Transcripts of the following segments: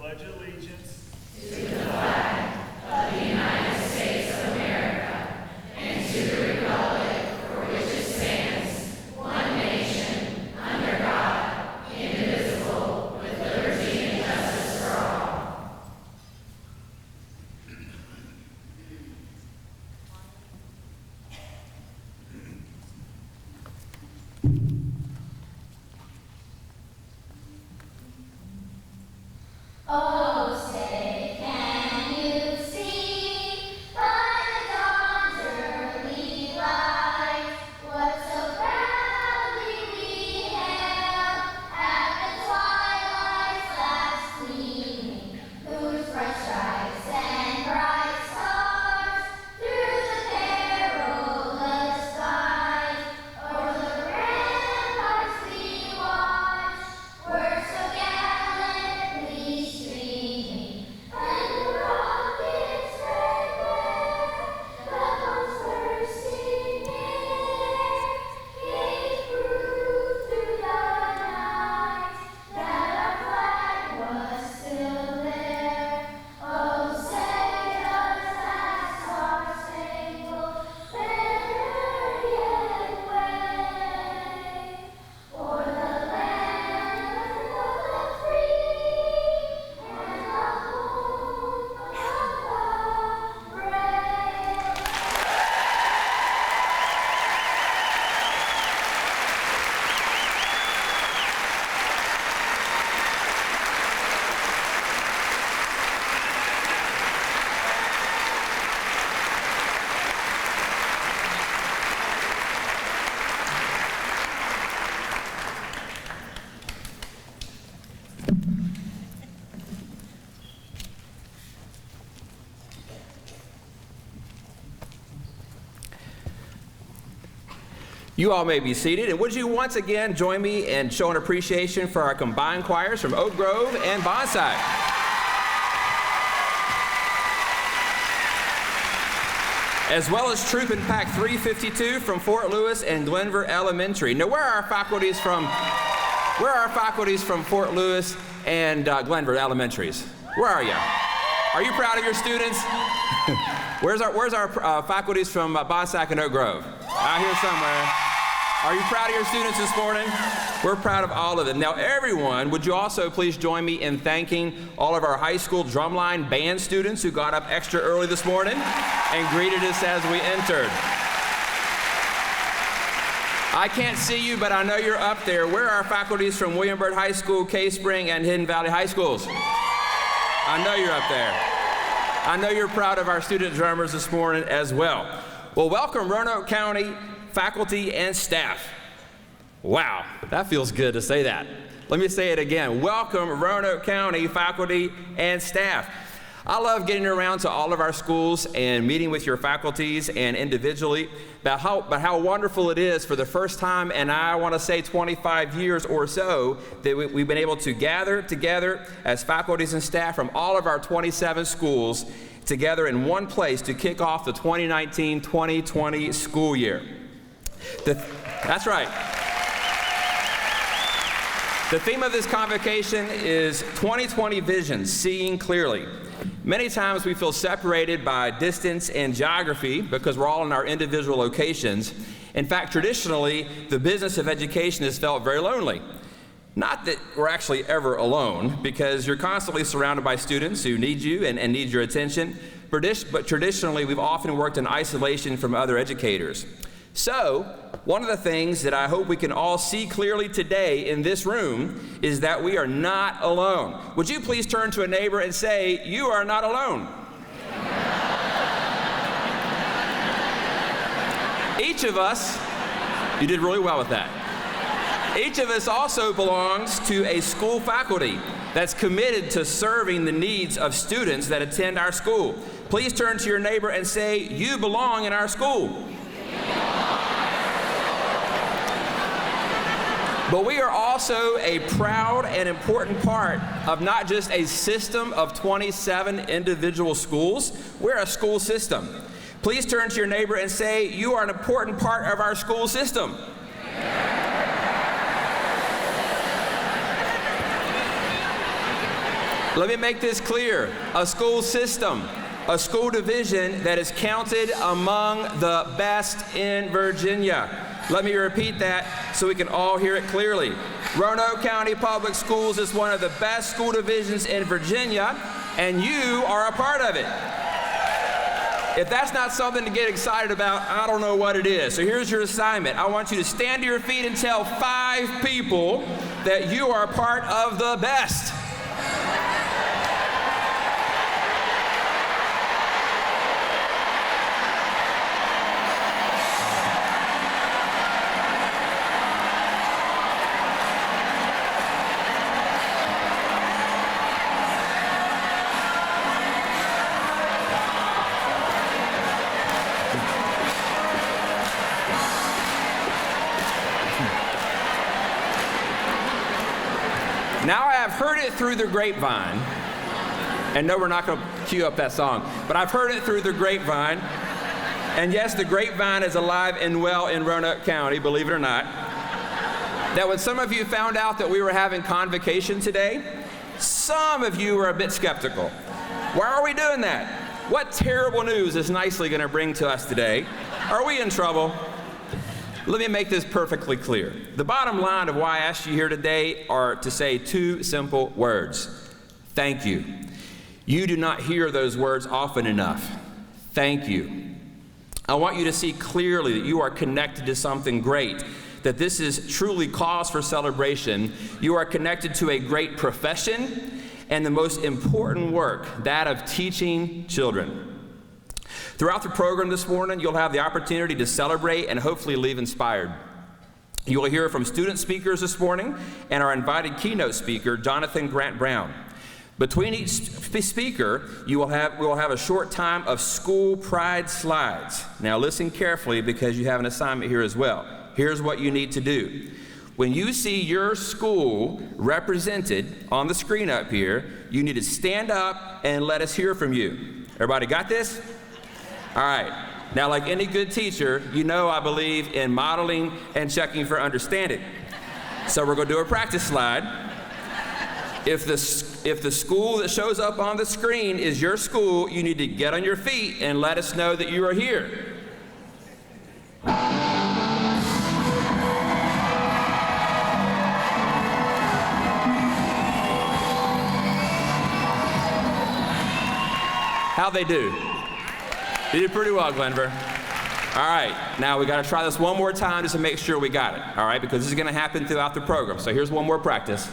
pledge allegiance to the flag of the United States of America and to the republic for which it stands, one nation, under God, indivisible, with liberty and justice for all. Oh, say, can you see by the dawn's early light what so proudly we hailed at the twilight's last gleaming, whose bright stripes and bright stars through the perilous fight o'er the ramparts we watched were so gallantly streaming, and the rockets red glare, the bombs bursting air, gave proof through the night that our flag was still there. Oh, say does that star-spangled banner yet wave o'er the land of the free and the home of the brave? You all may be seated, and would you once again join me in showing appreciation for our combined choirs from Oak Grove and Bonsack. As well as Troop and Pack 352 from Fort Lewis and Glenvar Elementary. Now, where are our faculties from Fort Lewis and Glenvar Elementaries? Where are you? Are you proud of your students? Where's our faculties from Bonsack and Oak Grove? Out here somewhere. Are you proud of your students this morning? We're proud of all of them. Now, everyone, would you also please join me in thanking all of our high school drumline band students who got up extra early this morning and greeted us as we entered. I can't see you, but I know you're up there. Where are our faculties from William Byrd High School, Cave Spring, and Hidden Valley High Schools? I know you're up there. I know you're proud of our student drummers this morning as well. Well, welcome Roanoke County faculty and staff. Wow, that feels good to say that. Let me say it again. Welcome Roanoke County faculty and staff. I love getting around to all of our schools and meeting with your faculties and individually about how wonderful it is for the first time, and I want to say 25 years or so, that we've been able to gather together as faculties and staff from all of our 27 schools together in one place to kick off the 2019-2020 school year. That's right. The theme of this convocation is 2020 Vision, Seeing Clearly. Many times we feel separated by distance and geography because we're all in our individual locations. In fact, traditionally, the business of education has felt very lonely. Not that we're actually ever alone, because you're constantly surrounded by students who need you and need your attention, but traditionally we've often worked in isolation from other educators. So, one of the things that I hope we can all see clearly today in this room is that we are not alone. Would you please turn to a neighbor and say, "You are not alone"? Each of us, you did really well with that. Each of us also belongs to a school faculty that's committed to serving the needs of students that attend our school. Please turn to your neighbor and say, "You belong in our school." But we are also a proud and important part of not just a system of 27 individual schools, we're a school system. Please turn to your neighbor and say, "You are an important part of our school system." Let me make this clear. A school system, a school division that is counted among the best in Virginia. Let me repeat that so we can all hear it clearly. Roanoke County Public Schools is one of the best school divisions in Virginia, and you are a part of it. If that's not something to get excited about, I don't know what it is. So here's your assignment. I want you to stand to your feet and tell 5 people that you are part of the best. Now I have heard it through the grapevine, and no, we're not going to cue up that song, but I've heard it through the grapevine, and yes, the grapevine is alive and well in Roanoke County, believe it or not, that when some of you found out that we were having Convocation today, some of you were a bit skeptical. Why are we doing that? What terrible news is Nicely going to bring to us today? Are we in trouble? Let me make this perfectly clear. The bottom line of why I asked you here today are to say 2 simple words. Thank you. You do not hear those words often enough. Thank you. I want you to see clearly that you are connected to something great, that this is truly cause for celebration. You are connected to a great profession and the most important work, that of teaching children. Throughout the program this morning, you'll have the opportunity to celebrate and hopefully leave inspired. You will hear from student speakers this morning and our invited keynote speaker, Jonathan Grant Brown. Between each speaker, we will have a short time of school pride slides. Now listen carefully because you have an assignment here as well. Here's what you need to do. When you see your school represented on the screen up here, you need to stand up and let us hear from you. Everybody got this? All right. Now, like any good teacher, you know I believe in modeling and checking for understanding. So we're going to do a practice slide. If the school that shows up on the screen is your school, you need to get on your feet and let us know that you are here. How'd they do? You did pretty well, Glenvar. All right, now we got to try this one more time just to make sure we got it, all right? Because this is going to happen throughout the program. So here's one more practice.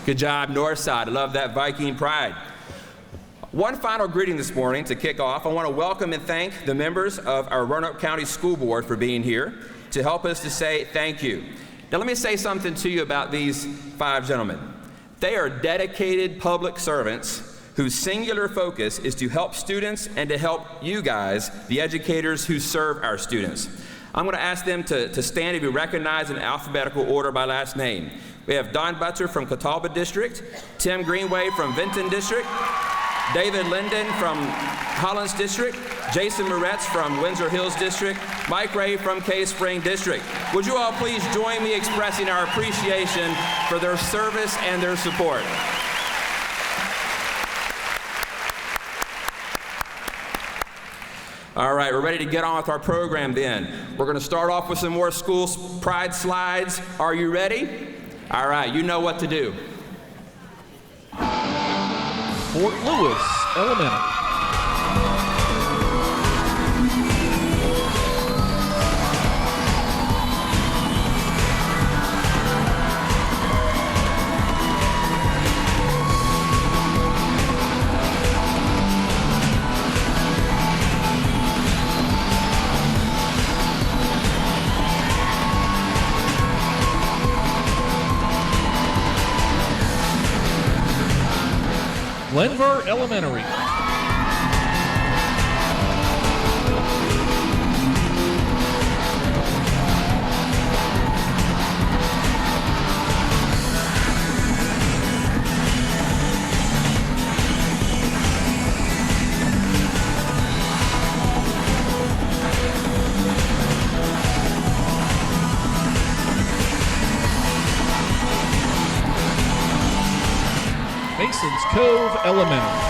Good job, Northside. I love that Viking pride. One final greeting this morning to kick off. I want to welcome and thank the members of our Roanoke County School Board for being here to help us to say thank you. Now let me say something to you about these 5 gentlemen. They are dedicated public servants whose singular focus is to help students and to help you guys, the educators who serve our students. I'm going to ask them to stand and be recognized in alphabetical order by last name. We have Don Butcher from Catawba District, Tim Greenway from Vinton District, David Linden from Hollins District, Jason Moretz from Windsor Hills District, Mike Ray from Cave Spring District. Would you all please join me expressing our appreciation for their service and their support. All right, we're ready to get on with our program then. We're going to start off with some more school pride slides. Are you ready? All right, you know what to do. Fort Lewis Elementary. Glenvar Elementary. Elementary.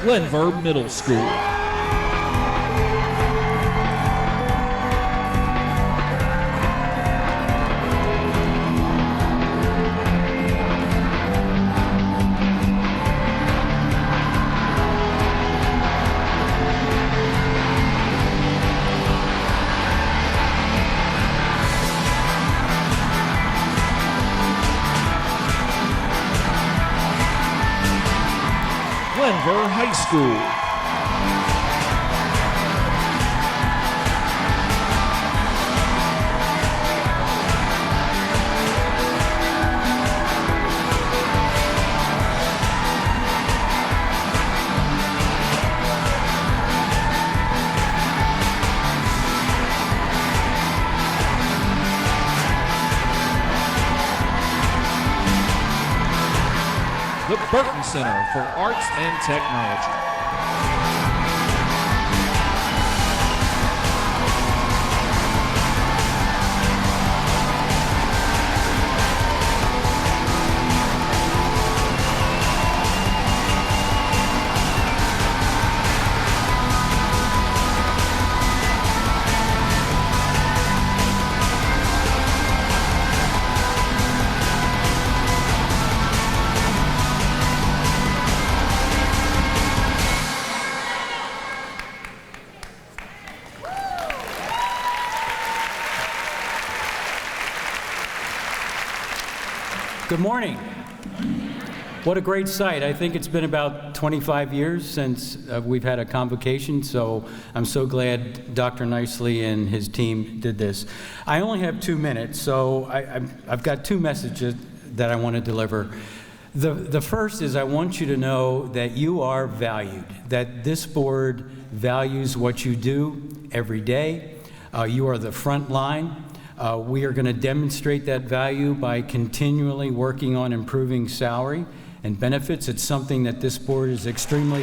Glenvar Middle School. Glenvar High School. The Burton Center for Arts and Technology. Good morning. What a great sight. I think it's been about 25 years since we've had a convocation, so I'm so glad Dr. Nicely and his team did this. I only have 2 minutes, so I've got 2 messages that I want to deliver. The first is I want you to know that you are valued, that this board values what you do every day. You are the front line. We are going to demonstrate that value by continually working on improving salary and benefits. It's something that this board is extremely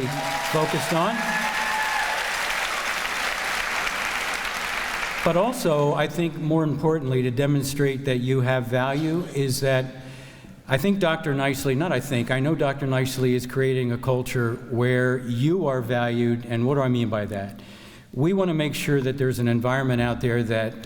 focused on. But also, I think more importantly, to demonstrate that you have value is that I think Dr. Nicely, I know Dr. Nicely is creating a culture where you are valued, and what do I mean by that? We want to make sure that there's an environment out there that,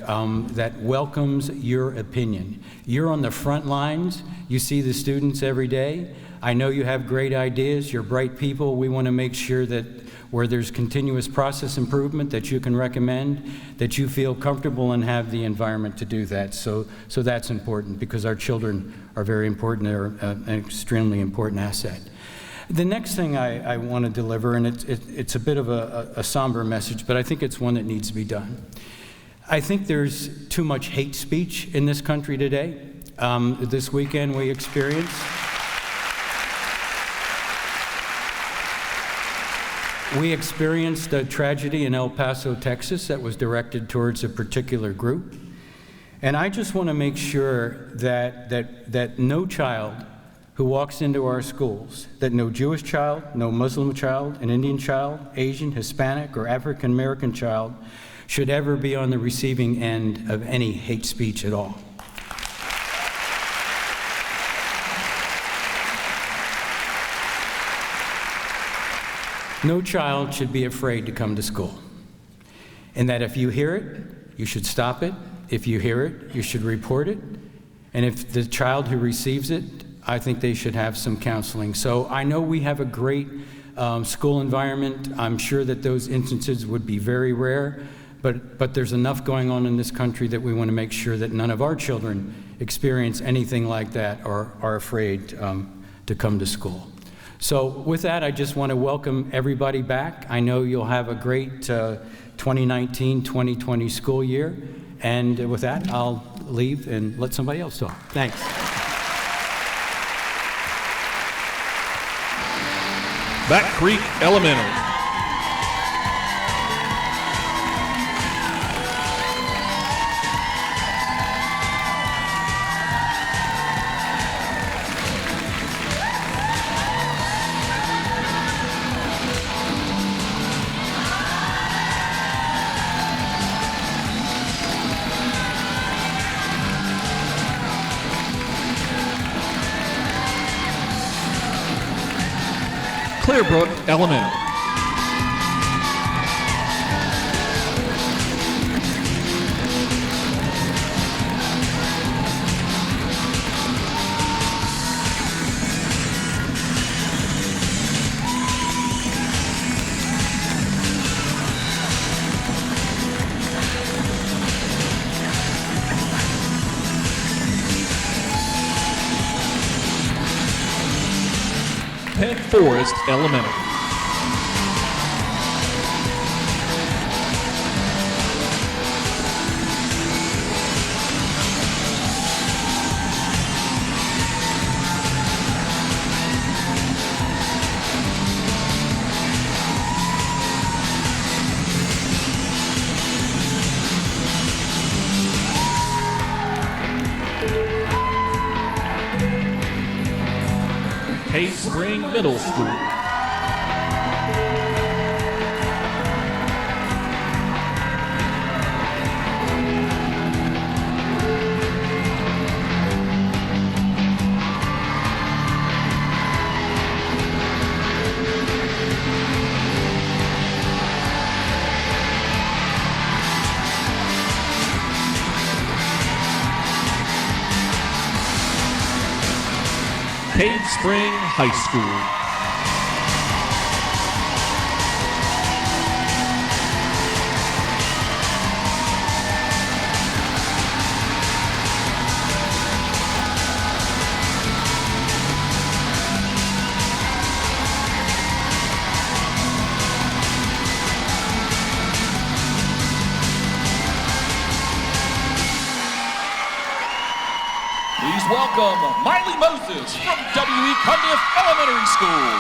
that welcomes your opinion. You're on the front lines. You see the students every day. I know you have great ideas. You're bright people. We want to make sure that where there's continuous process improvement that you can recommend, that you feel comfortable and have the environment to do that. So that's important because our children are very important. They're an extremely important asset. The next thing I want to deliver, and it's a bit of a somber message, but I think it's one that needs to be done. I think there's too much hate speech in this country today. This weekend we experienced a tragedy in El Paso, Texas that was directed towards a particular group. And I just want to make sure that no child who walks into our schools, that no Jewish child, no Muslim child, an Indian child, Asian, Hispanic, or African American child should ever be on the receiving end of any hate speech at all. No child should be afraid to come to school. And that if you hear it, you should stop it. If you hear it, you should report it. And if the child who receives it, I think they should have some counseling. So I know we have a great school environment. I'm sure that those instances would be very rare, but there's enough going on in this country that we want to make sure that none of our children experience anything like that or are afraid to come to school. So with that, I just want to welcome everybody back. I know you'll have a great 2019-2020 school year. And with that, I'll leave and let somebody else talk. Thanks. Back Creek Elementary. Clearbrook Elementary. Penn Forest Elementary. Cave Spring Middle School. Cave Spring High School. Please welcome Miley Moses from W.E. Cundiff Elementary School.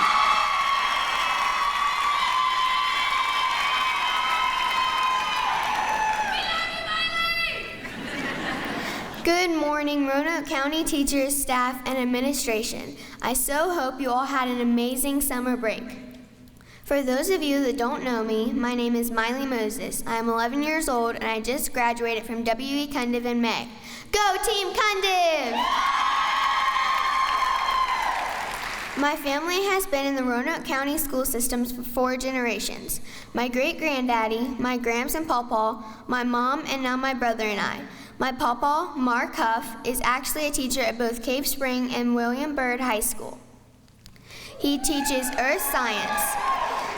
Good morning, Roanoke County teachers, staff, and administration. I so hope you all had an amazing summer break. For those of you that don't know me, my name is Miley Moses. I am 11 years old, and I just graduated from W.E. Cundiff in May. Go Team Cundiff! My family has been in the Roanoke County school systems for 4 generations. My great-granddaddy, my gramps and pawpaw, my mom, and now my brother and I. My pawpaw, Mark Huff, is actually a teacher at both Cave Spring and Byrd High School. He teaches earth science.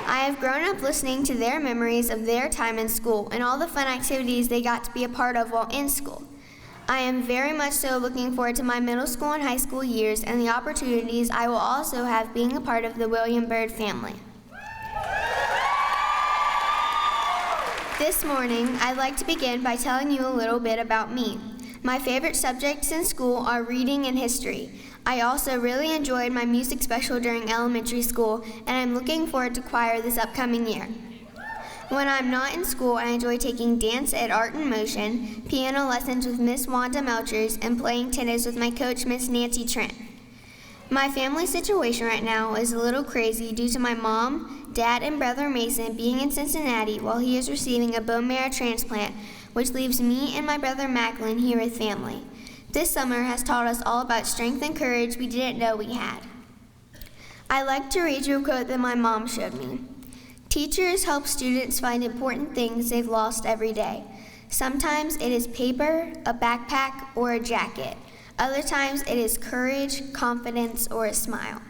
I have grown up listening to their memories of their time in school and all the fun activities they got to be a part of while in school. I am very much so looking forward to my middle school and high school years and the opportunities I will also have being a part of the Byrd family. This morning, I'd like to begin by telling you a little bit about me. My favorite subjects in school are reading and history. I also really enjoyed my music special during elementary school, and I'm looking forward to choir this upcoming year. When I'm not in school, I enjoy taking dance at Art in Motion, piano lessons with Miss Wanda Melchers, and playing tennis with my coach, Miss Nancy Trent. My family situation right now is a little crazy due to my mom, dad, and brother Mason being in Cincinnati while he is receiving a bone marrow transplant, which leaves me and my brother Macklin here with family. This summer has taught us all about strength and courage we didn't know we had. I like to read you a quote that my mom showed me. Teachers help students find important things they've lost every day. Sometimes it is paper, a backpack, or a jacket. Other times it is courage, confidence, or a smile.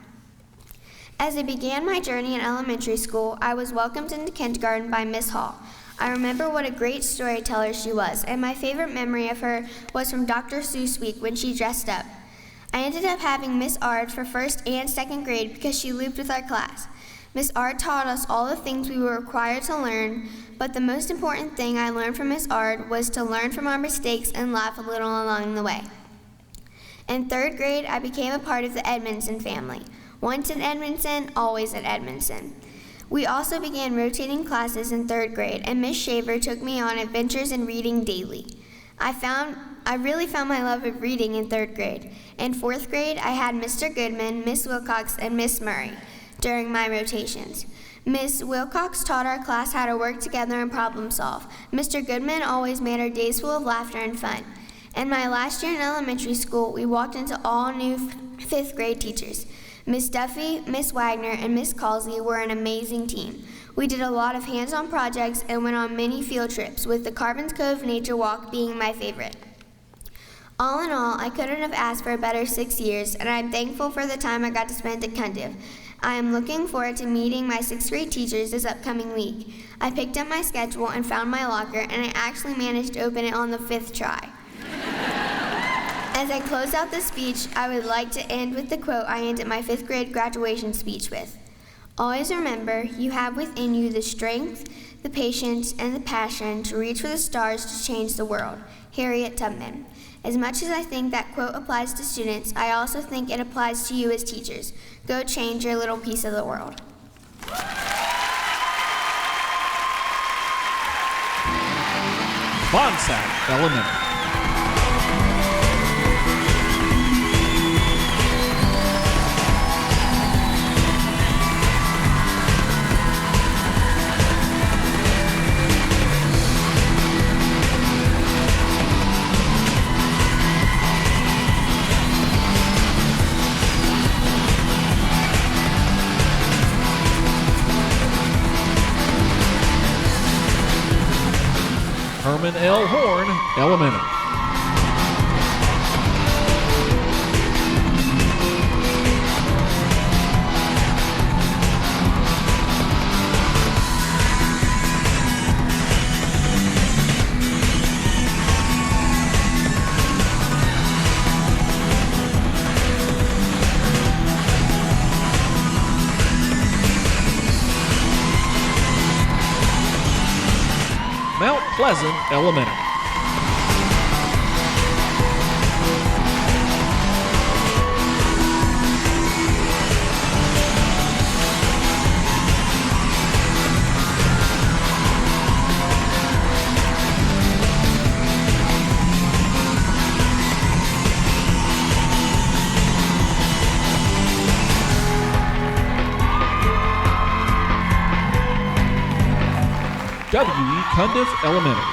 As I began my journey in elementary school, I was welcomed into kindergarten by Miss Hall. I remember what a great storyteller she was, and my favorite memory of her was from Dr. Seuss Week when she dressed up. I ended up having Miss Ard for 1st and 2nd grade because she looped with our class. Miss Ard taught us all the things we were required to learn, but the most important thing I learned from Miss Ard was to learn from our mistakes and laugh a little along the way. In 3rd grade, I became a part of the Edmondson family. Once at Edmondson, always at Edmondson. We also began rotating classes in 3rd grade, and Miss Shaver took me on adventures in reading daily. I really found my love of reading in 3rd grade. In 4th grade, I had Mr. Goodman, Miss Wilcox, and Miss Murray during my rotations. Miss Wilcox taught our class how to work together and problem solve. Mr. Goodman always made our days full of laughter and fun. In my last year in elementary school, we walked into all new 5th grade teachers. Miss Duffy, Miss Wagner, and Miss Calsey were an amazing team. We did a lot of hands-on projects and went on many field trips, with the Carbons Cove Nature Walk being my favorite. All in all, I couldn't have asked for a better 6 years, and I'm thankful for the time I got to spend at Cundiff. I am looking forward to meeting my 6th grade teachers this upcoming week. I picked up my schedule and found my locker, and I actually managed to open it on the 5th try. As I close out this speech, I would like to end with the quote I ended my 5th grade graduation speech with. Always remember, you have within you the strength, the patience, and the passion to reach for the stars to change the world. Harriet Tubman. As much as I think that quote applies to students, I also think it applies to you as teachers. Go change your little piece of the world. Bonsack Elementary. Herman L. Horn Elementary. Mount Pleasant Elementary. W.E. Cundiff Elementary.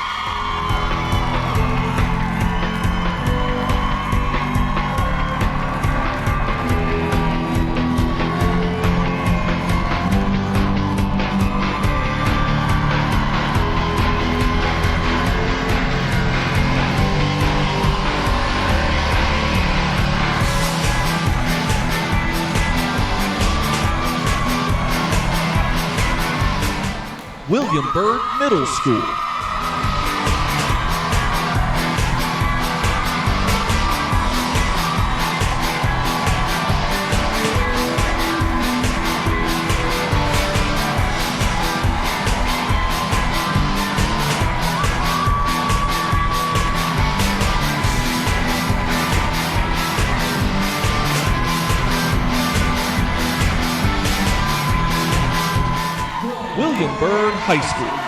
William Byrd Middle School. William Byrd High School.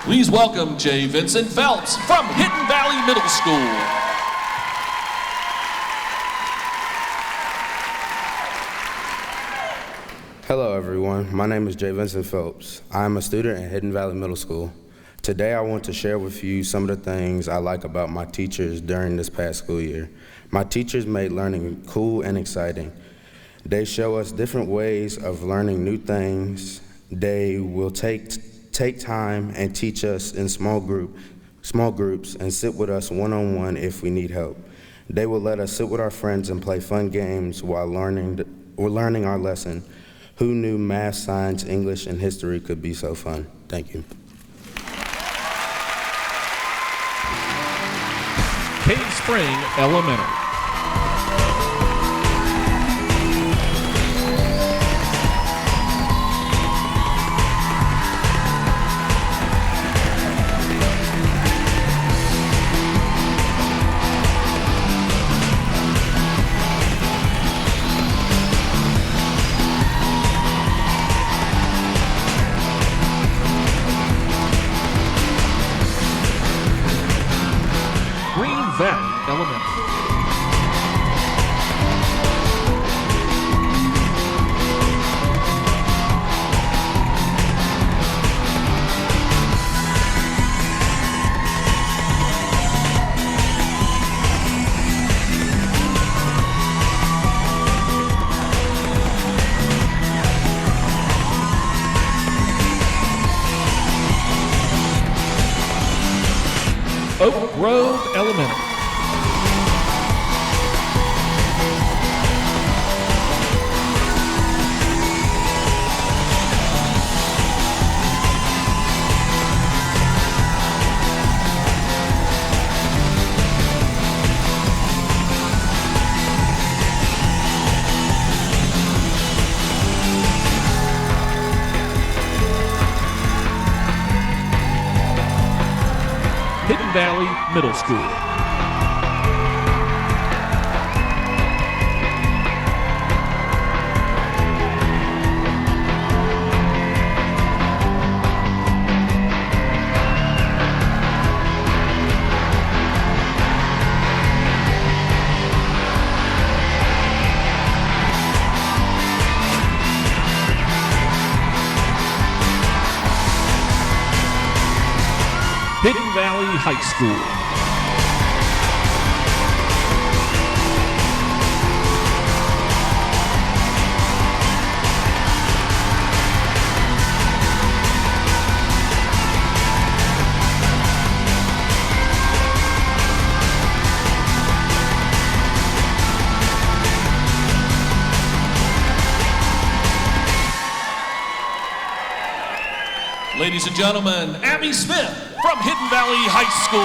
Please welcome J. Vincent Phelps from Hidden Valley Middle School. Hello everyone, my name is J. Vincent Phelps. I am a student at Hidden Valley Middle School. Today I want to share with you some of the things I like about my teachers during this past school year. My teachers made learning cool and exciting. They show us different ways of learning new things. They will take time and teach us in small groups and sit with us one-on-one if we need help. They will let us sit with our friends and play fun games while learning our lesson. Who knew math, science, English, and history could be so fun? Thank you. Cave Spring Elementary. Valley Elementary. Oak Grove Elementary. Hidden Valley Middle School. Hidden Valley High School. Ladies and gentlemen, Abby Smith from Hidden Valley High School.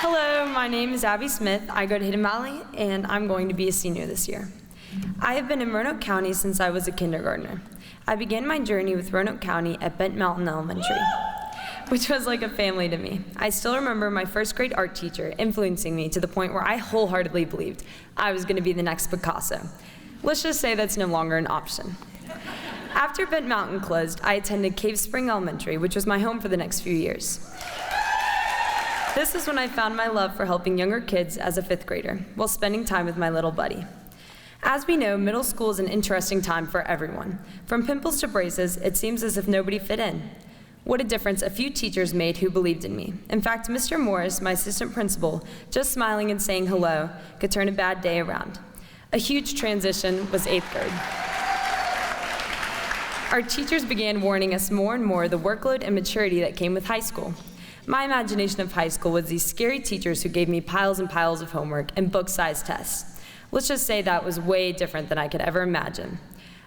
Hello, my name is Abby Smith. I go to Hidden Valley, and I'm going to be a senior this year. I have been in Roanoke County since I was a kindergartner. I began my journey with Roanoke County at Burlington Elementary, which was like a family to me. I still remember my first grade art teacher influencing me to the point where I wholeheartedly believed I was going to be the next Picasso. Let's just say that's no longer an option. After Bent Mountain closed, I attended Cave Spring Elementary, which was my home for the next few years. This is when I found my love for helping younger kids as a 5th grader, while spending time with my little buddy. As we know, middle school is an interesting time for everyone. From pimples to braces, it seems as if nobody fit in. What a difference a few teachers made who believed in me. In fact, Mr. Morris, my assistant principal, just smiling and saying hello could turn a bad day around. A huge transition was 8th grade. Our teachers began warning us more and more the workload and maturity that came with high school. My imagination of high school was these scary teachers who gave me piles and piles of homework and book-sized tests. Let's just say that was way different than I could ever imagine.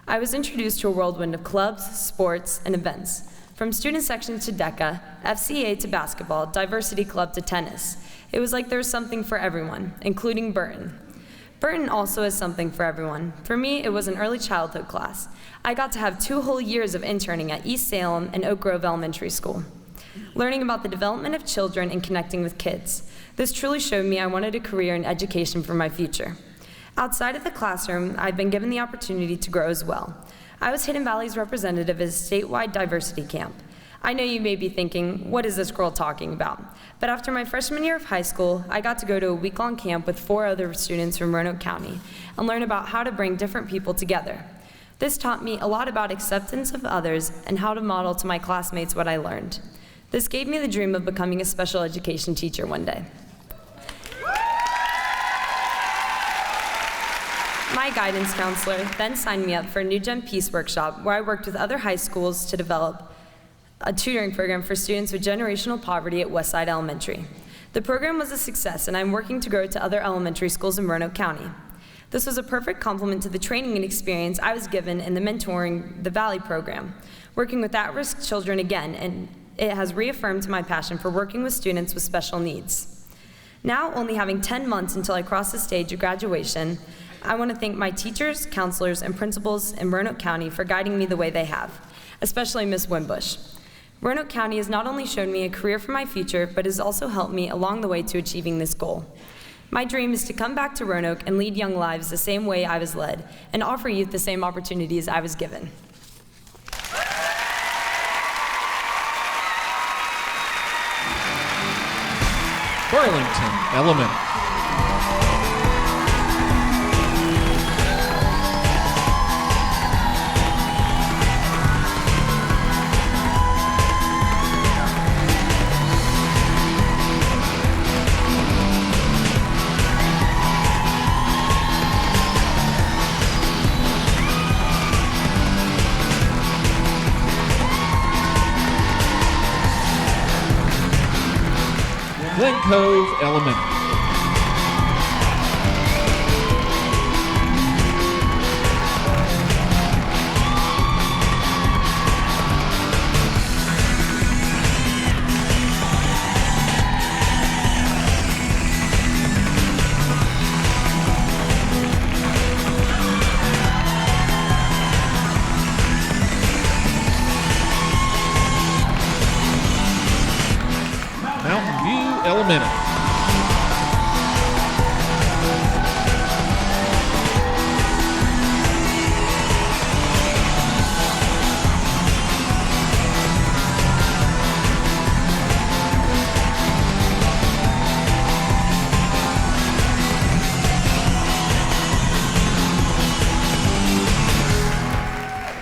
I was introduced to a whirlwind of clubs, sports, and events. From student sections to DECA, FCA to basketball, diversity club to tennis. It was like there was something for everyone, including Burton. Burton also is something for everyone. For me, it was an early childhood class. I got to have 2 whole years of interning at East Salem and Oak Grove Elementary School, learning about the development of children and connecting with kids. This truly showed me I wanted a career in education for my future. Outside of the classroom, I've been given the opportunity to grow as well. I was Hidden Valley's representative at a statewide diversity camp. I know you may be thinking, what is this girl talking about? But after my freshman year of high school, I got to go to a week-long camp with 4 other students from Roanoke County and learn about how to bring different people together. This taught me a lot about acceptance of others and how to model to my classmates what I learned. This gave me the dream of becoming a special education teacher one day. My guidance counselor then signed me up for a New Gen Peace workshop where I worked with other high schools to develop a tutoring program for students with generational poverty at Westside Elementary. The program was a success, and I'm working to grow it to other elementary schools in Roanoke County. This was a perfect complement to the training and experience I was given in the Mentoring the Valley program, working with at-risk children again, and it has reaffirmed my passion for working with students with special needs. Now, only having 10 months until I cross the stage of graduation, I want to thank my teachers, counselors, and principals in Roanoke County for guiding me the way they have, especially Ms. Wimbush. Roanoke County has not only shown me a career for my future, but has also helped me along the way to achieving this goal. My dream is to come back to Roanoke and lead young lives the same way I was led, and offer youth the same opportunities I was given. Burlington Elementary. Cove Elementary. Elementary.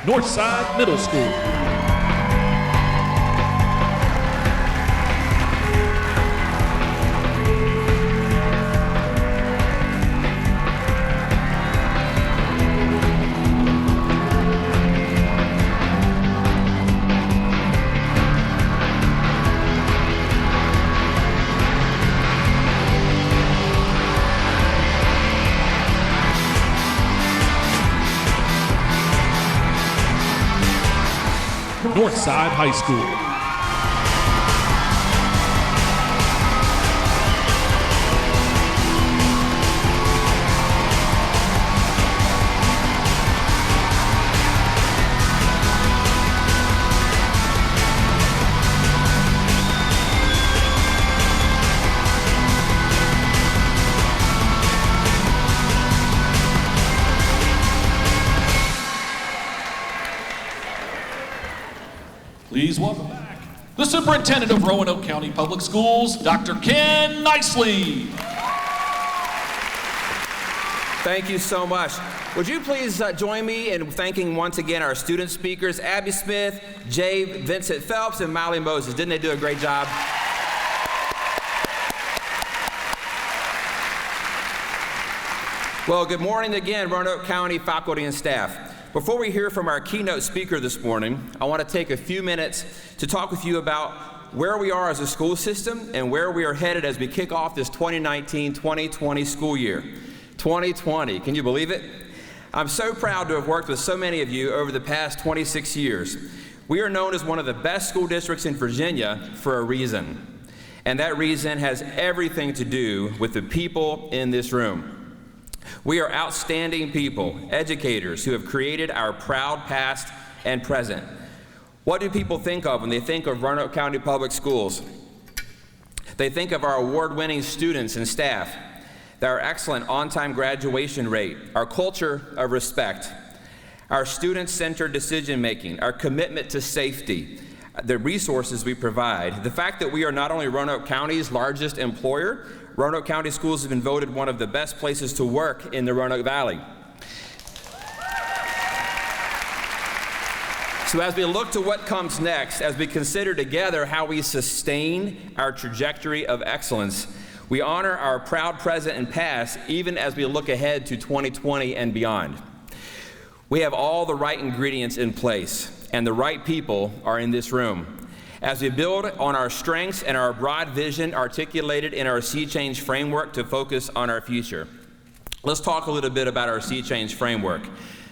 Northside Middle School. Northside High School. Please welcome back the Superintendent of Roanoke County Public Schools, Dr. Ken Nicely. Thank you so much. Would you please join me in thanking once again our student speakers, Abby Smith, Jay Vincent Phelps, and Miley Moses. Didn't they do a great job? Well, good morning again, Roanoke County faculty and staff. Before we hear from our keynote speaker this morning, I want to take a few minutes to talk with you about where we are as a school system and where we are headed as we kick off this 2019-2020 school year. 2020, can you believe it? I'm so proud to have worked with so many of you over the past 26 years. We are known as one of the best school districts in Virginia for a reason, and that reason has everything to do with the people in this room. We are outstanding people, educators, who have created our proud past and present. What do people think of when they think of Roanoke County Public Schools? They think of our award-winning students and staff, our excellent on-time graduation rate, our culture of respect, our student-centered decision-making, our commitment to safety, the resources we provide, the fact that we are not only Roanoke County's largest employer, Roanoke County Schools have been voted one of the best places to work in the Roanoke Valley. So as we look to what comes next, as we consider together how we sustain our trajectory of excellence, we honor our proud present and past, even as we look ahead to 2020 and beyond. We have all the right ingredients in place, and the right people are in this room. As we build on our strengths and our broad vision articulated in our Sea Change framework to focus on our future. Let's talk a little bit about our Sea Change framework.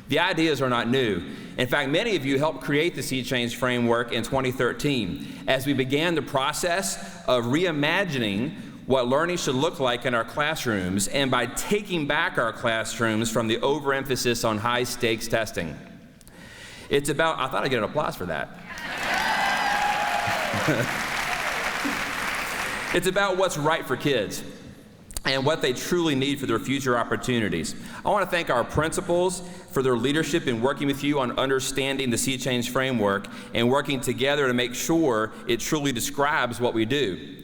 The ideas are not new. In fact, many of you helped create the Sea Change framework in 2013 as we began the process of reimagining what learning should look like in our classrooms, and by taking back our classrooms from the overemphasis on high-stakes testing. It's about, I thought I'd get an applause for that. It's about what's right for kids and what they truly need for their future opportunities. I want to thank our principals for their leadership in working with you on understanding the Sea Change framework and working together to make sure it truly describes what we do.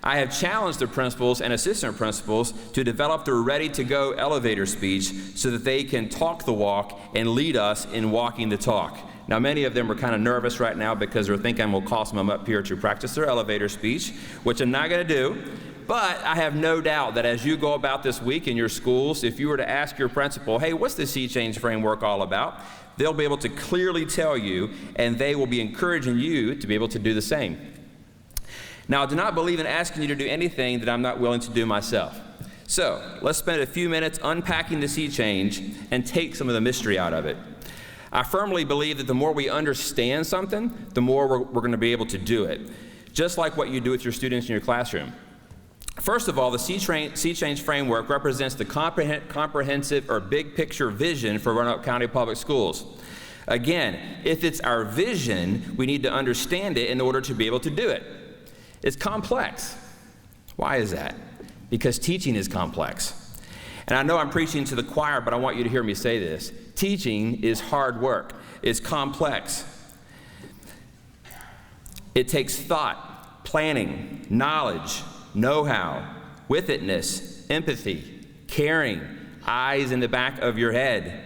I have challenged the principals and assistant principals to develop their ready-to-go elevator speech so that they can talk the walk and lead us in walking the talk. Now, many of them are kind of nervous right now because they're thinking I'm going to cost them up here to practice their elevator speech, which I'm not going to do. But I have no doubt that as you go about this week in your schools, if you were to ask your principal, hey, what's the Sea Change framework all about? They'll be able to clearly tell you, and they will be encouraging you to be able to do the same. Now, I do not believe in asking you to do anything that I'm not willing to do myself. So let's spend a few minutes unpacking the Sea Change and take some of the mystery out of it. I firmly believe that the more we understand something, the more we're going to be able to do it, just like what you do with your students in your classroom. First of all, the Sea Change framework represents the comprehensive or big picture vision for Roanoke County Public Schools. Again, if it's our vision, we need to understand it in order to be able to do it. It's complex. Why is that? Because teaching is complex. And I know I'm preaching to the choir, but I want you to hear me say this. Teaching is hard work. It's complex. It takes thought, planning, knowledge, know-how, with-itness, empathy, caring, eyes in the back of your head,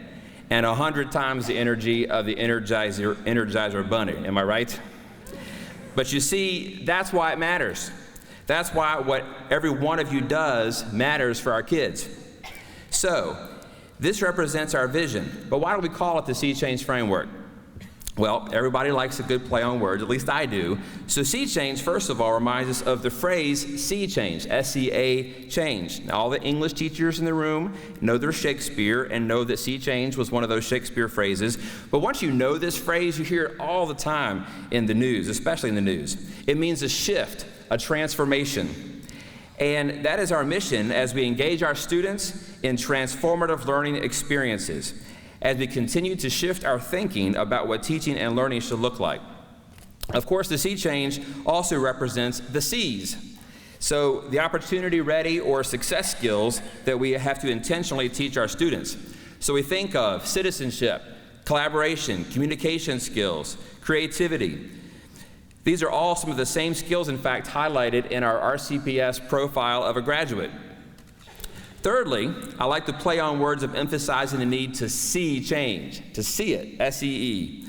and 100 times the energy of the Energizer Bunny. Am I right? But you see, that's why it matters. That's why what every one of you does matters for our kids. So, this represents our vision, but why do we call it the Sea Change framework? Well, everybody likes a good play on words, at least I do. So Sea Change, first of all, reminds us of the phrase sea change, S-E-A change. Now, all the English teachers in the room know their Shakespeare and know that sea change was one of those Shakespeare phrases. But once you know this phrase, you hear it all the time in the news, especially in the news. It means a shift, a transformation. And that is our mission as we engage our students in transformative learning experiences, as we continue to shift our thinking about what teaching and learning should look like. Of course, the Sea Change also represents the C's. So the opportunity, ready, or success skills that we have to intentionally teach our students. So we think of citizenship, collaboration, communication skills, creativity. These are all some of the same skills, in fact, highlighted in our RCPS profile of a graduate. Thirdly, I like to play on words of emphasizing the need to see change, to see it, S-E-E.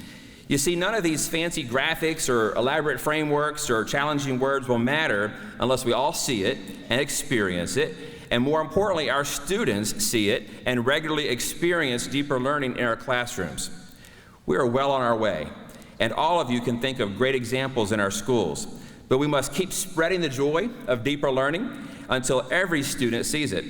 You see, none of these fancy graphics or elaborate frameworks or challenging words will matter unless we all see it and experience it, and more importantly, our students see it and regularly experience deeper learning in our classrooms. We are well on our way. And all of you can think of great examples in our schools. But we must keep spreading the joy of deeper learning until every student sees it.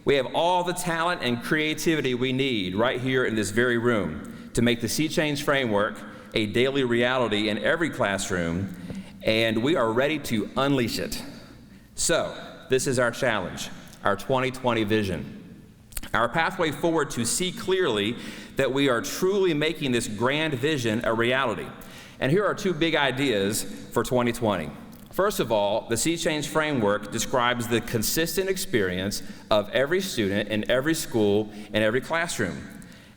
We have all the talent and creativity we need right here in this very room to make the Sea Change framework a daily reality in every classroom, and we are ready to unleash it. So, this is our challenge, our 2020 vision. Our pathway forward to see clearly that we are truly making this grand vision a reality. And here are two big ideas for 2020. First of all, the Sea Change framework describes the consistent experience of every student in every school and every classroom.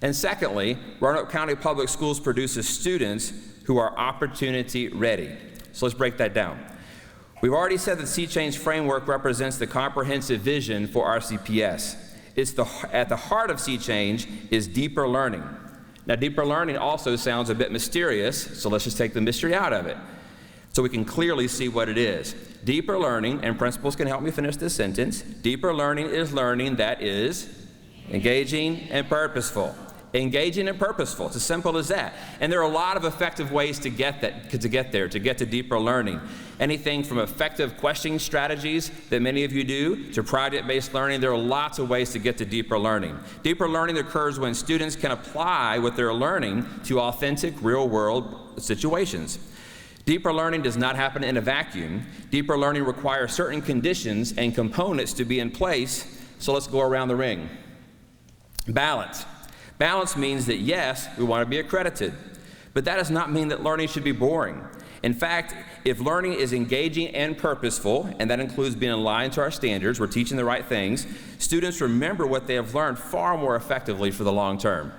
And secondly, Roanoke County Public Schools produces students who are opportunity ready. So let's break that down. We've already said that the Sea Change framework represents the comprehensive vision for RCPS. At the heart of Sea Change is deeper learning. Now, deeper learning also sounds a bit mysterious, so let's just take the mystery out of it so we can clearly see what it is. Deeper learning, and principals can help me finish this sentence, deeper learning is learning that is engaging and purposeful. Engaging and purposeful, it's as simple as that. And there are a lot of effective ways to get to deeper learning. Anything from effective questioning strategies that many of you do to project-based learning, there are lots of ways to get to deeper learning. Deeper learning occurs when students can apply what they're learning to authentic real-world situations. Deeper learning does not happen in a vacuum. Deeper learning requires certain conditions and components to be in place, so let's go around the ring. Balance. Balance means that, yes, we want to be accredited, but that does not mean that learning should be boring. In fact, if learning is engaging and purposeful, and that includes being aligned to our standards, we're teaching the right things, students remember what they have learned far more effectively for the long term.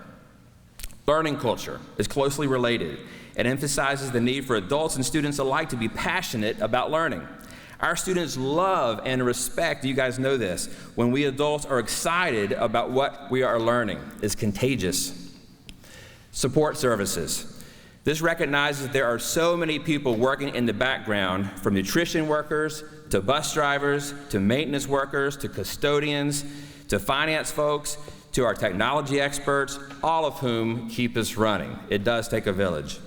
Learning culture is closely related. It emphasizes the need for adults and students alike to be passionate about learning. Our students love and respect, you guys know this, when we adults are excited about what we are learning. It's contagious. Support services. This recognizes there are so many people working in the background, from nutrition workers, to bus drivers, to maintenance workers, to custodians, to finance folks, to our technology experts, all of whom keep us running. It does take a village.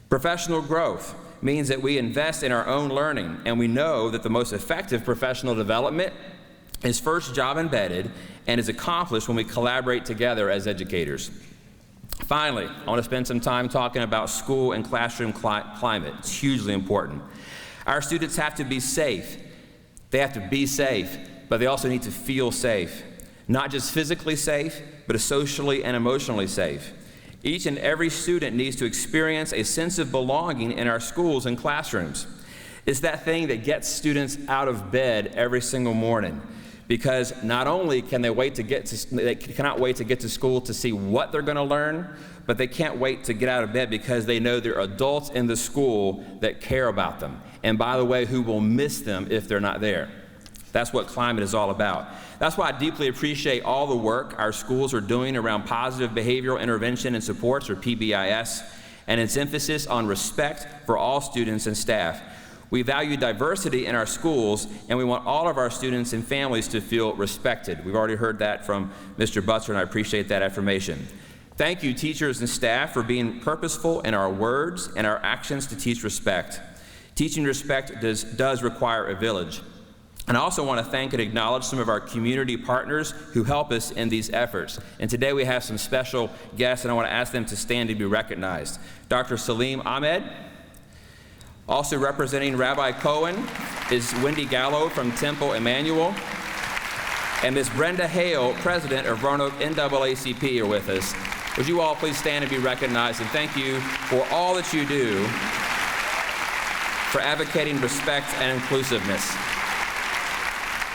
Professional growth means that we invest in our own learning, and we know that the most effective professional development is first job embedded and is accomplished when we collaborate together as educators. Finally, I want to spend some time talking about school and classroom climate. It's hugely important. Our students have to be safe. They have to be safe, but they also need to feel safe. Not just physically safe, but socially and emotionally safe. Each and every student needs to experience a sense of belonging in our schools and classrooms. It's that thing that gets students out of bed every single morning, because not only can they cannot wait to get to school to see what they're going to learn, but they can't wait to get out of bed because they know there are adults in the school that care about them, and by the way, who will miss them if they're not there. That's what climate is all about. That's why I deeply appreciate all the work our schools are doing around positive behavioral intervention and supports, or PBIS, and its emphasis on respect for all students and staff. We value diversity in our schools, and we want all of our students and families to feel respected. We've already heard that from Mr. Butler, and I appreciate that affirmation. Thank you, teachers and staff, for being purposeful in our words and our actions to teach respect. Teaching respect does require a village. And I also want to thank and acknowledge some of our community partners who help us in these efforts. And today we have some special guests, and I want to ask them to stand to be recognized. Dr. Salim Ahmed. Also representing Rabbi Cohen is Wendy Gallo from Temple Emmanuel. And Ms. Brenda Hale, president of Roanoke NAACP, are with us. Would you all please stand and be recognized, and thank you for all that you do for advocating respect and inclusiveness.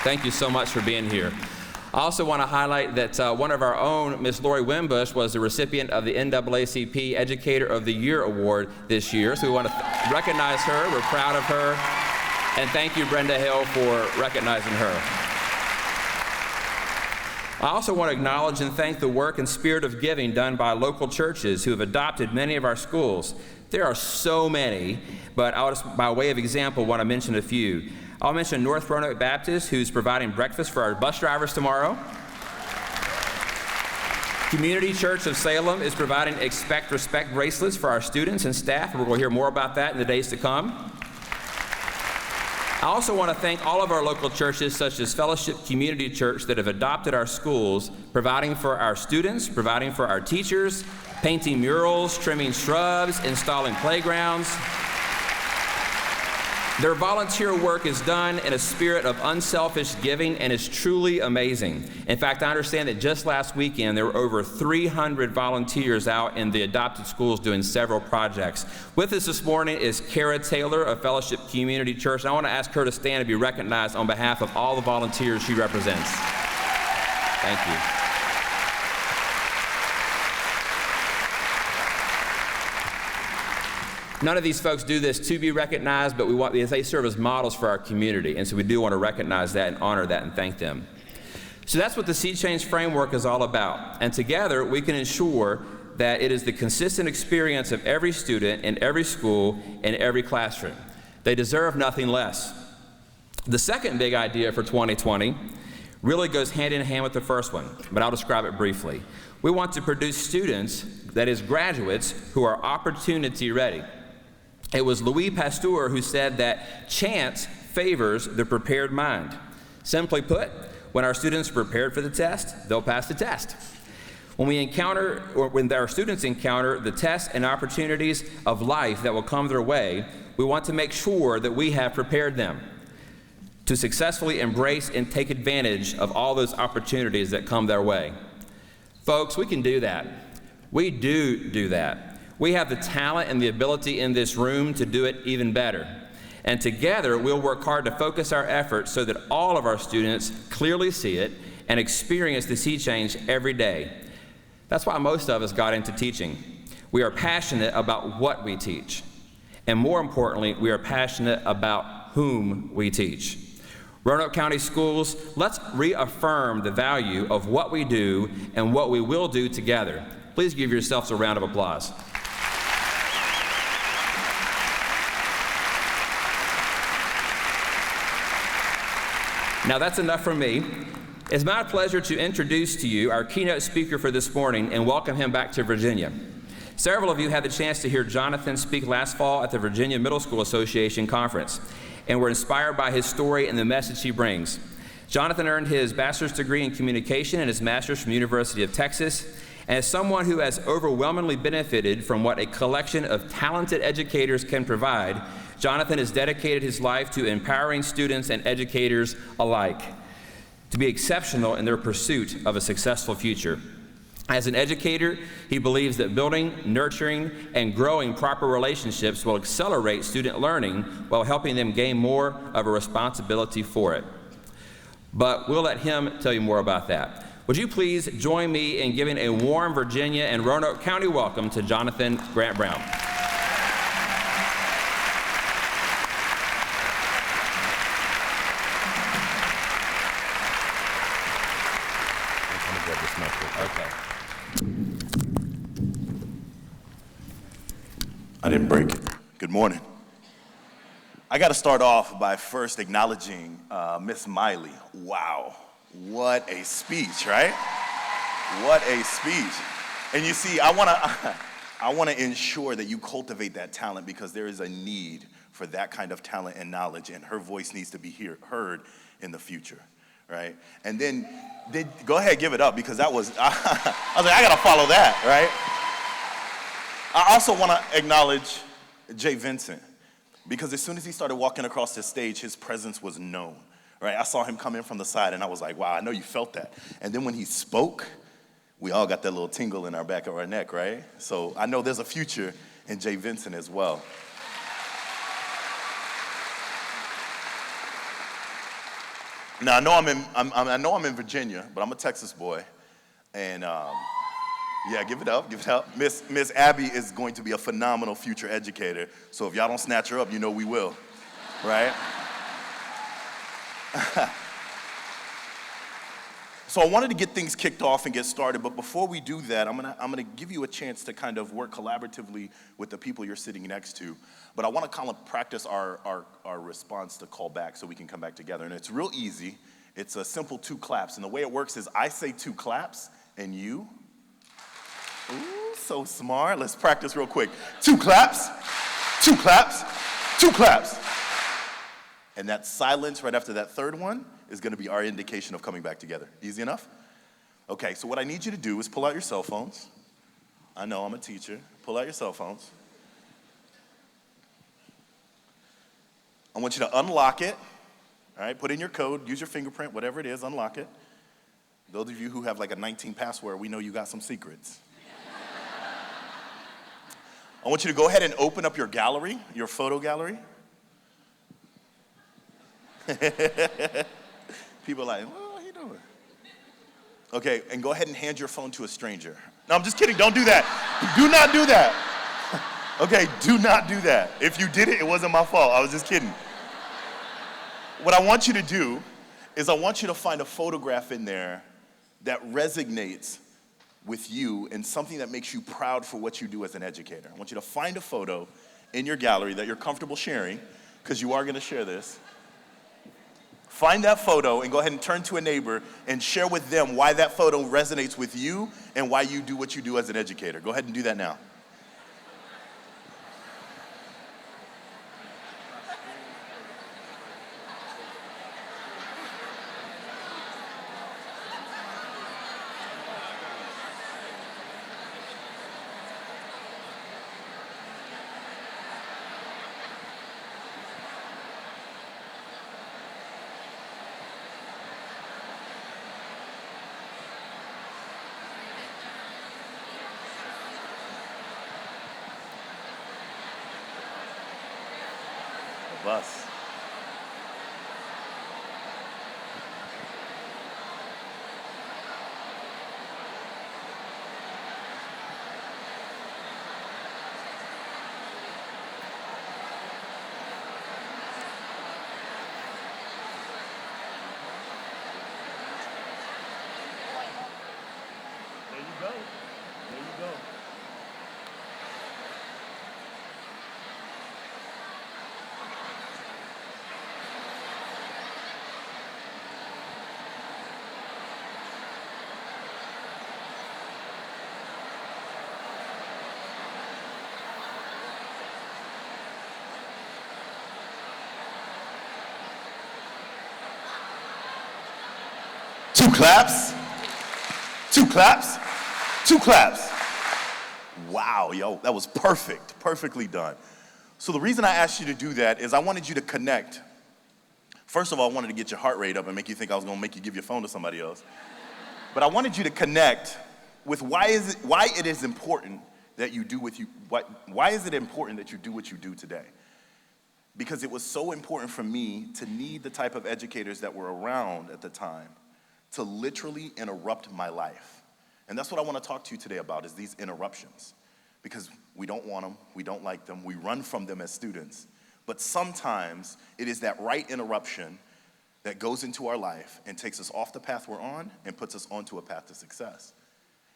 Thank you so much for being here. I also want to highlight that one of our own, Ms. Lori Wimbush, was the recipient of the NAACP Educator of the Year Award this year. So we want to recognize her. We're proud of her. And thank you, Brenda Hill, for recognizing her. I also want to acknowledge and thank the work and spirit of giving done by local churches who have adopted many of our schools. There are so many, but I'll just, by way of example, want to mention a few. I'll mention North Roanoke Baptist, who's providing breakfast for our bus drivers tomorrow. Community Church of Salem is providing Expect Respect bracelets for our students and staff, and we're going to hear more about that in the days to come. I also want to thank all of our local churches, such as Fellowship Community Church, that have adopted our schools, providing for our students, providing for our teachers, painting murals, trimming shrubs, installing playgrounds. Their volunteer work is done in a spirit of unselfish giving and is truly amazing. In fact, I understand that just last weekend there were over 300 volunteers out in the adopted schools doing several projects. With us this morning is Kara Taylor of Fellowship Community Church. And I want to ask her to stand and be recognized on behalf of all the volunteers she represents. Thank you. None of these folks do this to be recognized, but they serve as models for our community, and so we do want to recognize that and honor that and thank them. So that's what the Sea Change Framework is all about, and together we can ensure that it is the consistent experience of every student in every school and every classroom. They deserve nothing less. The second big idea for 2020 really goes hand in hand with the first one, but I'll describe it briefly. We want to produce students, that is graduates, who are opportunity ready. It was Louis Pasteur who said that chance favors the prepared mind. Simply put, when our students are prepared for the test, they'll pass the test. When our students encounter the tests and opportunities of life that will come their way, we want to make sure that we have prepared them to successfully embrace and take advantage of all those opportunities that come their way. Folks, we can do that. We do that. We have the talent and the ability in this room to do it even better. And together, we'll work hard to focus our efforts so that all of our students clearly see it and experience the sea change every day. That's why most of us got into teaching. We are passionate about what we teach. And more importantly, we are passionate about whom we teach. Roanoke County Schools, let's reaffirm the value of what we do and what we will do together. Please give yourselves a round of applause. Now that's enough from me. It's my pleasure to introduce to you our keynote speaker for this morning and welcome him back to Virginia. Several of you had the chance to hear Jonathan speak last fall at the Virginia Middle School Association Conference and were inspired by his story and the message he brings. Jonathan earned his bachelor's degree in communication and his master's from the University of Texas. And as someone who has overwhelmingly benefited from what a collection of talented educators can provide, Jonathan has dedicated his life to empowering students and educators alike to be exceptional in their pursuit of a successful future. As an educator, he believes that building, nurturing, and growing proper relationships will accelerate student learning while helping them gain more of a responsibility for it. But we'll let him tell you more about that. Would you please join me in giving a warm Virginia and Roanoke County welcome to Jonathan Grant Brown. I didn't break it. Good morning. I got to start off by first acknowledging Miss Miley. Wow, what a speech, right? What a speech. And you see, I want to ensure that you cultivate that talent because there is a need for that kind of talent and knowledge, and her voice needs to be heard in the future, right? And then go ahead, give it up because that was, I was like, I got to follow that, right? I also want to acknowledge Jay Vincent because as soon as he started walking across the stage, his presence was known, right? I saw him come in from the side and I was like, wow, I know you felt that. And then when he spoke, we all got that little tingle in our back of our neck, right? So I know there's a future in Jay Vincent as well. Now I know I'm in Virginia, but I'm a Texas boy, and yeah, give it up. Miss Abby is going to be a phenomenal future educator. So if y'all don't snatch her up, you know we will, right? So I wanted to get things kicked off and get started, but before we do that, I'm gonna give you a chance to kind of work collaboratively with the people you're sitting next to. But I want to kind of practice our response to call back so we can come back together. And it's real easy. It's a simple 2 claps. And the way it works is I say 2 claps, and you. Ooh, so smart. Let's practice real quick. 2 claps, 2 claps, 2 claps. And that silence right after that third one is going to be our indication of coming back together. Easy enough? Okay, so what I need you to do is pull out your cell phones. I know I'm a teacher. Pull out your cell phones. I want you to unlock it. All right, put in your code, use your fingerprint, whatever it is, unlock it. Those of you who have like a 19 password, we know you got some secrets. I want you to go ahead and open up your gallery, your photo gallery. People are like, what are you doing? Okay, and go ahead and hand your phone to a stranger. No, I'm just kidding, don't do that. Do not do that. Okay, do not do that. If you did it, it wasn't my fault, I was just kidding. What I want you to do is I want you to find a photograph in there that resonates with you and something that makes you proud for what you do as an educator. I want you to find a photo in your gallery that you're comfortable sharing, because you are going to share this. Find that photo and go ahead and turn to a neighbor and share with them why that photo resonates with you and why you do what you do as an educator. Go ahead and do that now. Bus. claps. 2 claps. 2 claps. Wow, yo, that was perfect, perfectly done. So the reason I asked you to do that is I wanted you to connect. First of all, I wanted to get your heart rate up and make you think I was gonna make you give your phone to somebody else. But I wanted you to connect with why it is important that you do why is it important that you do what you do today? Because it was so important for me to need the type of educators that were around at the time to literally interrupt my life. And that's what I want to talk to you today about, is these interruptions. Because we don't want them, we don't like them, we run from them as students. But sometimes it is that right interruption that goes into our life and takes us off the path we're on and puts us onto a path to success.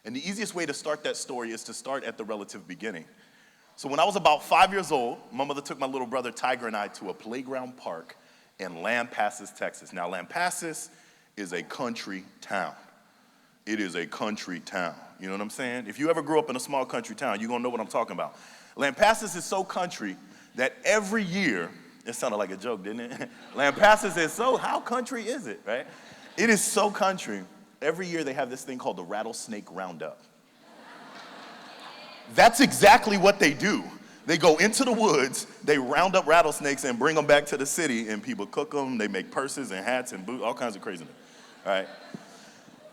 And the easiest way to start that story is to start at the relative beginning. So when I was about 5 years old, my mother took my little brother Tiger and I to a playground park in Lampasas, Texas. Now, Lampasas is a country town. It is a country town. You know what I'm saying? If you ever grew up in a small country town, you're gonna know what I'm talking about. Lampasas is so country that every year, it sounded like a joke, didn't it? Lampasas is so, how country is it, right? It is so country. Every year they have this thing called the Rattlesnake Roundup. That's exactly what they do. They go into the woods, they round up rattlesnakes and bring them back to the city, and people cook them, they make purses and hats and boots, all kinds of craziness, all right?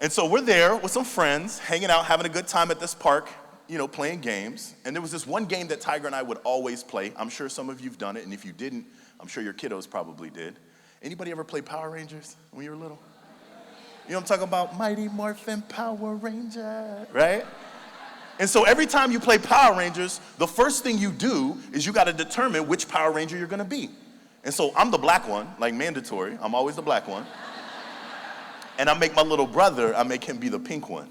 And so we're there with some friends, hanging out, having a good time at this park, you know, playing games. And there was this one game that Tiger and I would always play. I'm sure some of you've done it, and if you didn't, I'm sure your kiddos probably did. Anybody ever play Power Rangers when you were little? You know what I'm talking about? Mighty Morphin Power Ranger, right? And so every time you play Power Rangers, the first thing you do is you got to determine which Power Ranger you're going to be. And so I'm the black one, like mandatory. I'm always the black one. And I make my little brother, I make him be the pink one.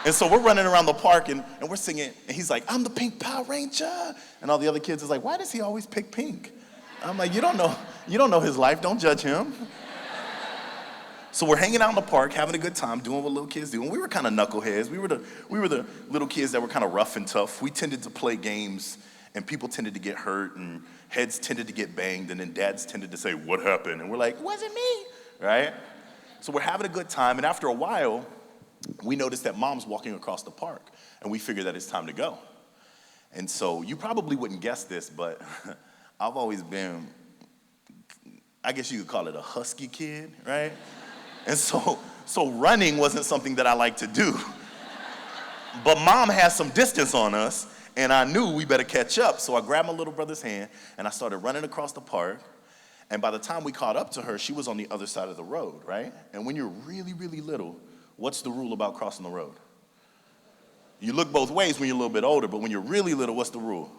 And so we're running around the park and we're singing, and he's like, I'm the pink Power Ranger. And all the other kids is like, why does he always pick pink? I'm like, you don't know his life, don't judge him. So we're hanging out in the park, having a good time, doing what little kids do. And we were kind of knuckleheads. We were the little kids that were kind of rough and tough. We tended to play games, and people tended to get hurt, and heads tended to get banged, and then dads tended to say, what happened? And we're like, wasn't me, right? So we're having a good time, and after a while, we noticed that mom's walking across the park, and we figured that it's time to go. And so you probably wouldn't guess this, but I've always been, I guess you could call it a husky kid, right? And so running wasn't something that I liked to do. But mom had some distance on us, and I knew we better catch up. So I grabbed my little brother's hand, and I started running across the park. And by the time we caught up to her, she was on the other side of the road, right? And when you're really, really little, what's the rule about crossing the road? You look both ways when you're a little bit older, but when you're really little, what's the rule?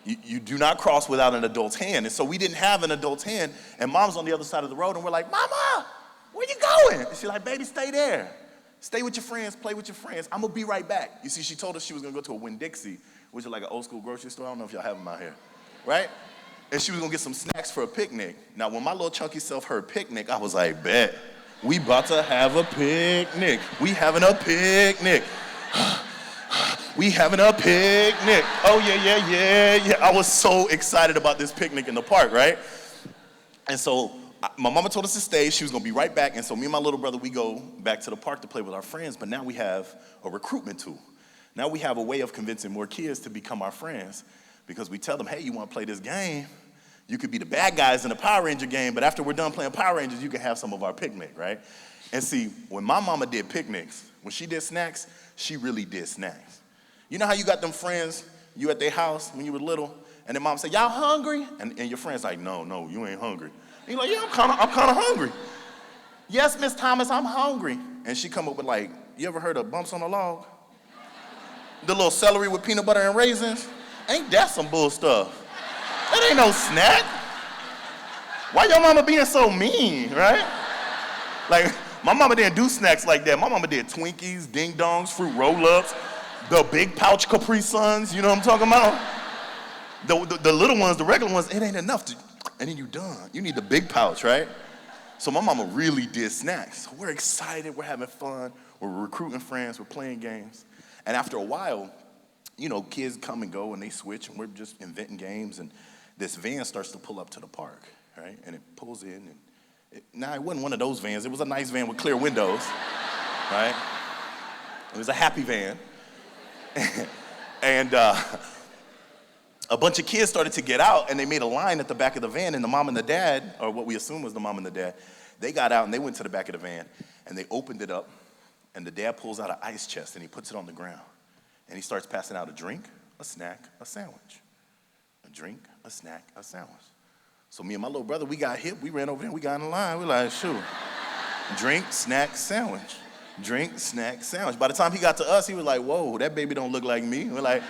You do not cross without an adult's hand. And so we didn't have an adult's hand, and mom's on the other side of the road, and we're like, Mama, where you going? And she's like, baby, stay there. Stay with your friends, play with your friends. I'm gonna be right back. You see, she told us she was gonna go to a Winn-Dixie, which is like an old school grocery store. I don't know if y'all have them out here, right? And she was gonna get some snacks for a picnic. Now, when my little chunky self heard picnic, I was like, bet, we about to have a picnic. We having a picnic. We having a picnic. Oh, yeah. I was so excited about this picnic in the park, right? And so my mama told us to stay. She was going to be right back. And so me and my little brother, we go back to the park to play with our friends. But now we have a recruitment tool. Now we have a way of convincing more kids to become our friends, because we tell them, hey, you want to play this game? You could be the bad guys in the Power Ranger game, but after we're done playing Power Rangers, you can have some of our picnic, right? And see, when my mama did picnics, when she did snacks, she really did snacks. You know how you got them friends, you at their house when you were little, and then mom said, y'all hungry? And your friend's like, no, you ain't hungry. And you're like, yeah, I'm kind of hungry. Yes, Miss Thomas, I'm hungry. And she come up with like, you ever heard of bumps on a log? The little celery with peanut butter and raisins? Ain't that some bull stuff? That ain't no snack. Why your mama being so mean, right? Like, my mama didn't do snacks like that. My mama did Twinkies, Ding Dongs, Fruit Roll-Ups, the big pouch Capri Suns, you know what I'm talking about? The little ones, the regular ones, it ain't enough and then you done. You need the big pouch, right? So my mama really did snacks. So we're excited, we're having fun, we're recruiting friends, we're playing games. And after a while, you know, kids come and go and they switch and we're just inventing games, and this van starts to pull up to the park, right? And it pulls in and It wasn't one of those vans. It was a nice van with clear windows, right? It was a happy van. And a bunch of kids started to get out, and they made a line at the back of the van, and the mom and the dad, or what we assume was the mom and the dad, they got out and they went to the back of the van, and they opened it up, and the dad pulls out an ice chest, and he puts it on the ground, and he starts passing out a drink, a snack, a sandwich. A drink, a snack, a sandwich. So me and my little brother, we got hip, we ran over there, we got in the line, we like, shoot. Drink, snack, sandwich. Drink, snack, sandwich. By the time he got to us, he was like, whoa, that baby don't look like me. We're like,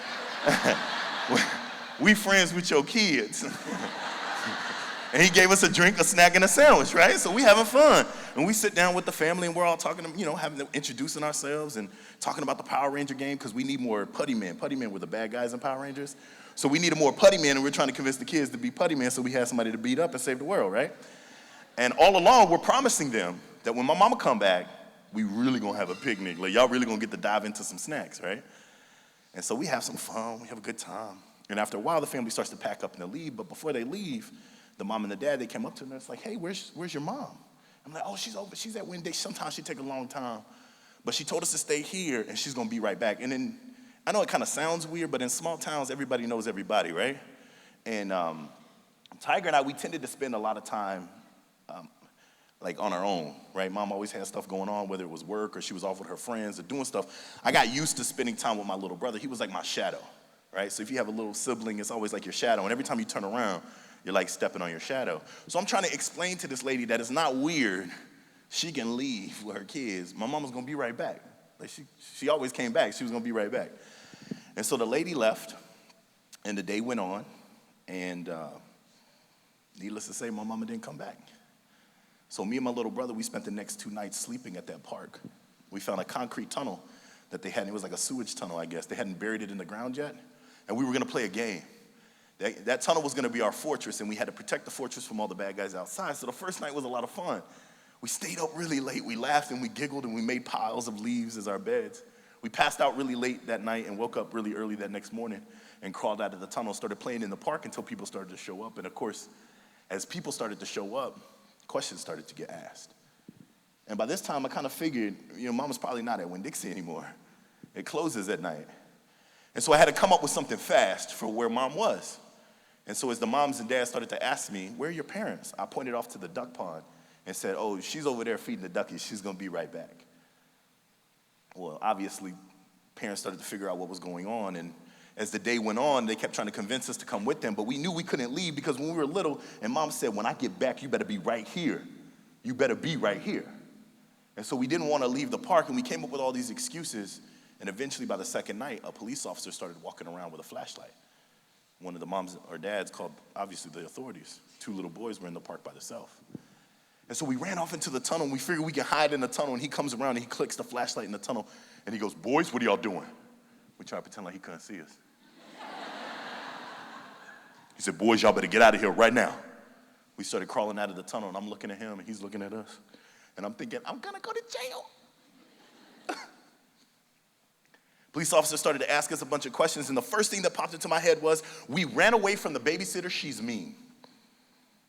we friends with your kids. And he gave us a drink, a snack, and a sandwich, right? So we having fun. And we sit down with the family, and we're all talking, introducing ourselves and talking about the Power Ranger game, because we need more putty men. Putty men were the bad guys in Power Rangers. So we needed more putty men, and we're trying to convince the kids to be putty men so we had somebody to beat up and save the world, right? And all along, we're promising them that when my mama come back, we really gonna have a picnic. Like, y'all really gonna get to dive into some snacks, right? And so we have some fun, we have a good time. And after a while, the family starts to pack up and they leave, but before they leave, the mom and the dad, they came up to them and it's like, hey, where's your mom? I'm like, oh, she's over, she's at Wendy. Sometimes she take a long time, but she told us to stay here and she's gonna be right back. And then, I know it kind of sounds weird, but in small towns, everybody knows everybody, right? And Tiger and I, we tended to spend a lot of time like on our own, right? Mom always had stuff going on, whether it was work or she was off with her friends or doing stuff. I got used to spending time with my little brother. He was like my shadow, right? So if you have a little sibling, it's always like your shadow. And every time you turn around, you're like stepping on your shadow. So I'm trying to explain to this lady that it's not weird. She can leave with her kids. My mama's gonna be right back. Like she always came back. She was gonna be right back. And so the lady left, and the day went on, and needless to say, my mama didn't come back. So me and my little brother, we spent the next 2 nights sleeping at that park. We found a concrete tunnel that they had. It was like a sewage tunnel, I guess. They hadn't buried it in the ground yet. And we were gonna play a game. That tunnel was gonna be our fortress, and we had to protect the fortress from all the bad guys outside. So the first night was a lot of fun. We stayed up really late. We laughed and we giggled and we made piles of leaves as our beds. We passed out really late that night and woke up really early that next morning and crawled out of the tunnel, started playing in the park until people started to show up. And of course, as people started to show up, questions started to get asked. And by this time, I kind of figured, Mama's probably not at Winn-Dixie anymore. It closes at night. And so I had to come up with something fast for where Mom was. And so as the moms and dads started to ask me, where are your parents? I pointed off to the duck pond and said, oh, she's over there feeding the duckies. She's going to be right back. Well, obviously, parents started to figure out what was going on. And as the day went on, they kept trying to convince us to come with them. But we knew we couldn't leave because when we were little, and Mom said, when I get back, you better be right here. You better be right here. And so we didn't want to leave the park, and we came up with all these excuses. And eventually, by the second night, a police officer started walking around with a flashlight. One of the moms or dads called, obviously, the authorities. 2 little boys were in the park by themselves. And so we ran off into the tunnel, and we figured we could hide in the tunnel, and he comes around, and he clicks the flashlight in the tunnel, and he goes, boys, what are y'all doing? We tried to pretend like he couldn't see us. He said, boys, y'all better get out of here right now. We started crawling out of the tunnel, and I'm looking at him, and he's looking at us. And I'm thinking, I'm going to go to jail. Police officers started to ask us a bunch of questions, and the first thing that popped into my head was, we ran away from the babysitter, she's mean.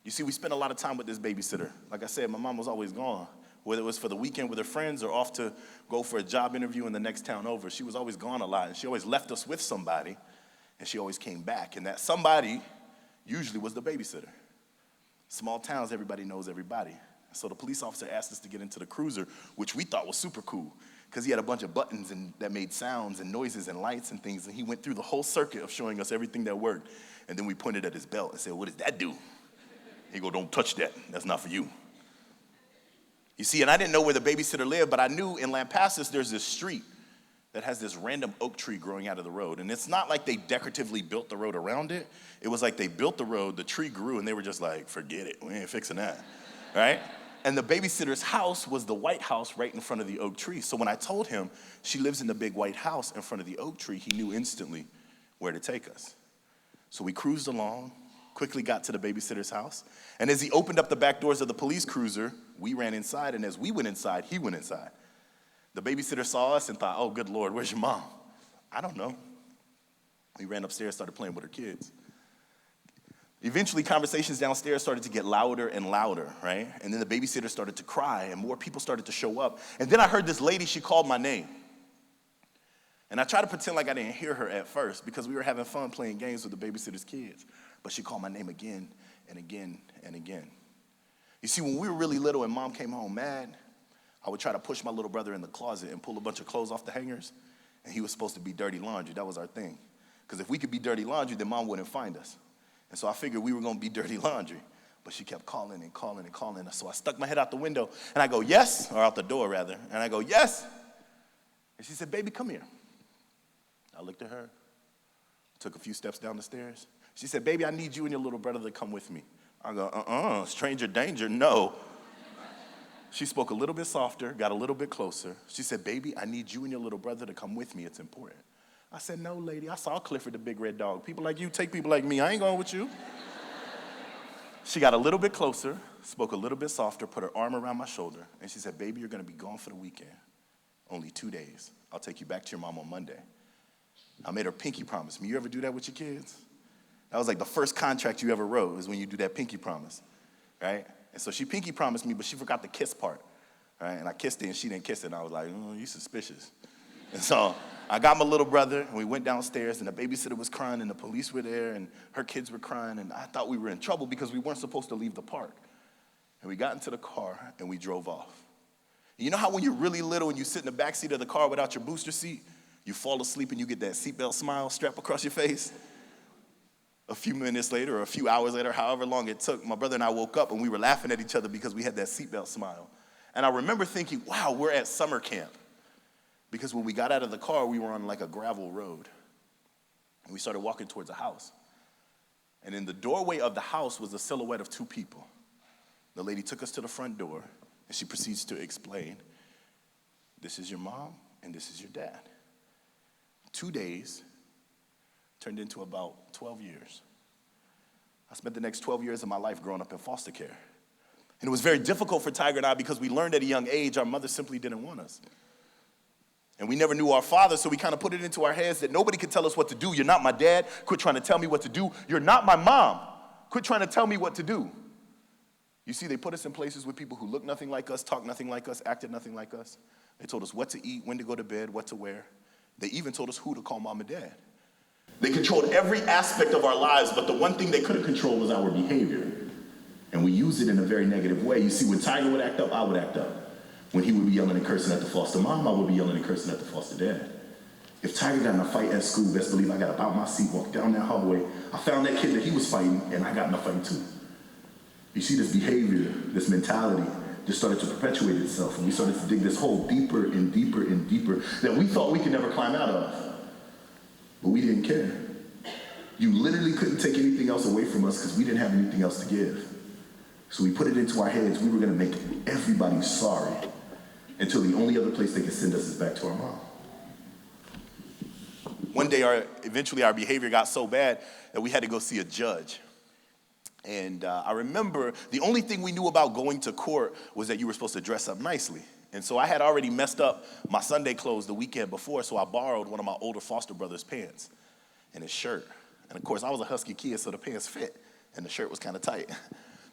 You see, we spent a lot of time with this babysitter. Like I said, my mom was always gone, whether it was for the weekend with her friends or off to go for a job interview in the next town over. She was always gone a lot, and she always left us with somebody, and she always came back, and that somebody usually was the babysitter. Small towns, everybody knows everybody. So the police officer asked us to get into the cruiser, which we thought was super cool, because he had a bunch of buttons that made sounds and noises and lights and things, and he went through the whole circuit of showing us everything that worked. And then we pointed at his belt and said, what does that do? He go, don't touch that. That's not for you. You see, and I didn't know where the babysitter lived, but I knew in Lampasas there's this street that has this random oak tree growing out of the road. And it's not like they decoratively built the road around it. It was like they built the road, the tree grew, and they were just like, forget it. We ain't fixing that, right? And the babysitter's house was the white house right in front of the oak tree. So when I told him she lives in the big white house in front of the oak tree, he knew instantly where to take us. So we cruised along, quickly got to the babysitter's house. And as he opened up the back doors of the police cruiser, we ran inside. And as we went inside, he went inside. The babysitter saw us and thought, oh, good Lord, where's your mom? I don't know. We ran upstairs, started playing with her kids. Eventually, conversations downstairs started to get louder and louder, right? And then the babysitter started to cry, and more people started to show up. And then I heard this lady, she called my name. And I tried to pretend like I didn't hear her at first because we were having fun playing games with the babysitter's kids. But she called my name again and again and again. You see, when we were really little and Mom came home mad, I would try to push my little brother in the closet and pull a bunch of clothes off the hangers, and he was supposed to be dirty laundry. That was our thing. Because if we could be dirty laundry, then Mom wouldn't find us. And so I figured we were going to be dirty laundry. But she kept calling and calling and calling. So I stuck my head out the window, and I go, yes, or out the door, rather. And I go, yes. And she said, baby, come here. I looked at her, took a few steps down the stairs. She said, baby, I need you and your little brother to come with me. I go, stranger danger, no. She spoke a little bit softer, got a little bit closer. She said, baby, I need you and your little brother to come with me. It's important. I said, no, lady, I saw Clifford the big red dog. People like you take people like me. I ain't going with you. She got a little bit closer, spoke a little bit softer, put her arm around my shoulder, and she said, baby, you're going to be gone for the weekend. Only 2 days. I'll take you back to your mom on Monday. I made her pinky promise me. You ever do that with your kids? That was like the first contract you ever wrote is when you do that pinky promise, right? And so she pinky promised me, but she forgot the kiss part, right? And I kissed her, and she didn't kiss it, and I was like, oh, you suspicious. And so I got my little brother, and we went downstairs, and the babysitter was crying, and the police were there, and her kids were crying, and I thought we were in trouble because we weren't supposed to leave the park. And we got into the car, and we drove off. And you know how when you're really little and you sit in the back seat of the car without your booster seat, you fall asleep and you get that seatbelt smile strapped across your face? A few minutes later or a few hours later, however long it took, my brother and I woke up and we were laughing at each other because we had that seatbelt smile. And I remember thinking, wow, we're at summer camp. Because when we got out of the car, we were on like a gravel road. And we started walking towards a house. And in the doorway of the house was a silhouette of 2 people. The lady took us to the front door, and she proceeds to explain, this is your mom and this is your dad. 2 days turned into about 12 years. I spent the next 12 years of my life growing up in foster care. And it was very difficult for Tiger and I because we learned at a young age our mother simply didn't want us. And we never knew our father, so we kind of put it into our heads that nobody could tell us what to do. You're not my dad. Quit trying to tell me what to do. You're not my mom. Quit trying to tell me what to do. You see, they put us in places with people who looked nothing like us, talked nothing like us, acted nothing like us. They told us what to eat, when to go to bed, what to wear. They even told us who to call mom and dad. They controlled every aspect of our lives, but the one thing they couldn't control was our behavior. And we used it in a very negative way. You see, when Tiger would act up, I would act up. When he would be yelling and cursing at the foster mom, I would be yelling and cursing at the foster dad. If Tiger got in a fight at school, best believe I got up out my seat, walked down that hallway. I found that kid that he was fighting, and I got in a fight too. You see, this behavior, this mentality, just started to perpetuate itself, and we started to dig this hole deeper and deeper and deeper that we thought we could never climb out of. But we didn't care. You literally couldn't take anything else away from us because we didn't have anything else to give. So we put it into our heads we were going to make everybody sorry until the only other place they could send us is back to our mom. One day, eventually our behavior got so bad that we had to go see a judge. And I remember the only thing we knew about going to court was that you were supposed to dress up nicely. And so I had already messed up my Sunday clothes the weekend before, so I borrowed one of my older foster brother's pants and his shirt. And of course, I was a husky kid, so the pants fit, and the shirt was kind of tight.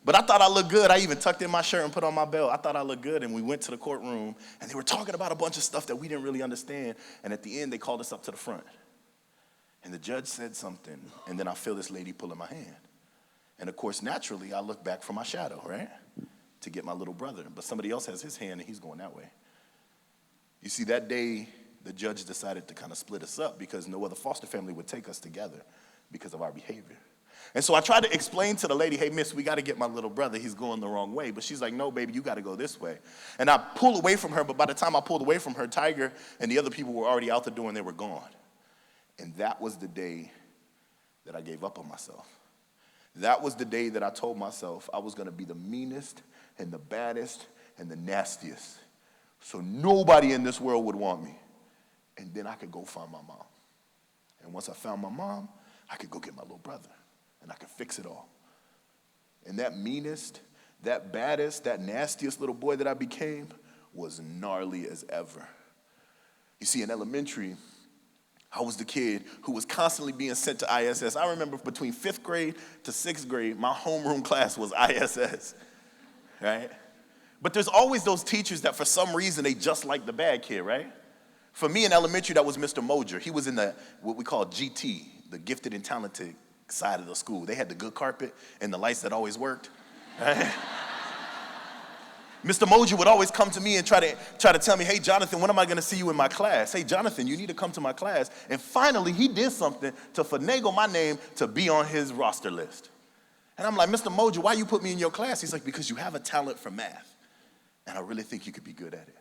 But I thought I looked good. I even tucked in my shirt and put on my belt. I thought I looked good, and we went to the courtroom, and they were talking about a bunch of stuff that we didn't really understand. And at the end, they called us up to the front. And the judge said something, and then I feel this lady pulling my hand. And of course, naturally, I look back for my shadow, right, to get my little brother. But somebody else has his hand, and he's going that way. You see, that day, the judge decided to kind of split us up because no other foster family would take us together because of our behavior. And so I tried to explain to the lady, hey, miss, we got to get my little brother. He's going the wrong way. But she's like, no, baby, you got to go this way. And I pulled away from her, but by the time I pulled away from her, Tiger and the other people were already out the door, and they were gone. And that was the day that I gave up on myself. That was the day that I told myself I was going to be the meanest and the baddest and the nastiest. So nobody in this world would want me. And then I could go find my mom. And once I found my mom, I could go get my little brother. And I could fix it all. And that meanest, that baddest, that nastiest little boy that I became was gnarly as ever. You see, in elementary, I was the kid who was constantly being sent to ISS. I remember between 5th grade to 6th grade, my homeroom class was ISS, right? But there's always those teachers that for some reason they just like the bad kid, right? For me in elementary, that was Mr. Mojer. He was in what we call GT, the gifted and talented side of the school. They had the good carpet and the lights that always worked, right? Mr. Mojer would always come to me and try to tell me, hey, Jonathan, when am I going to see you in my class? Hey, Jonathan, you need to come to my class. And finally, he did something to finagle my name to be on his roster list. And I'm like, Mr. Mojer, why you put me in your class? He's like, because you have a talent for math, and I really think you could be good at it.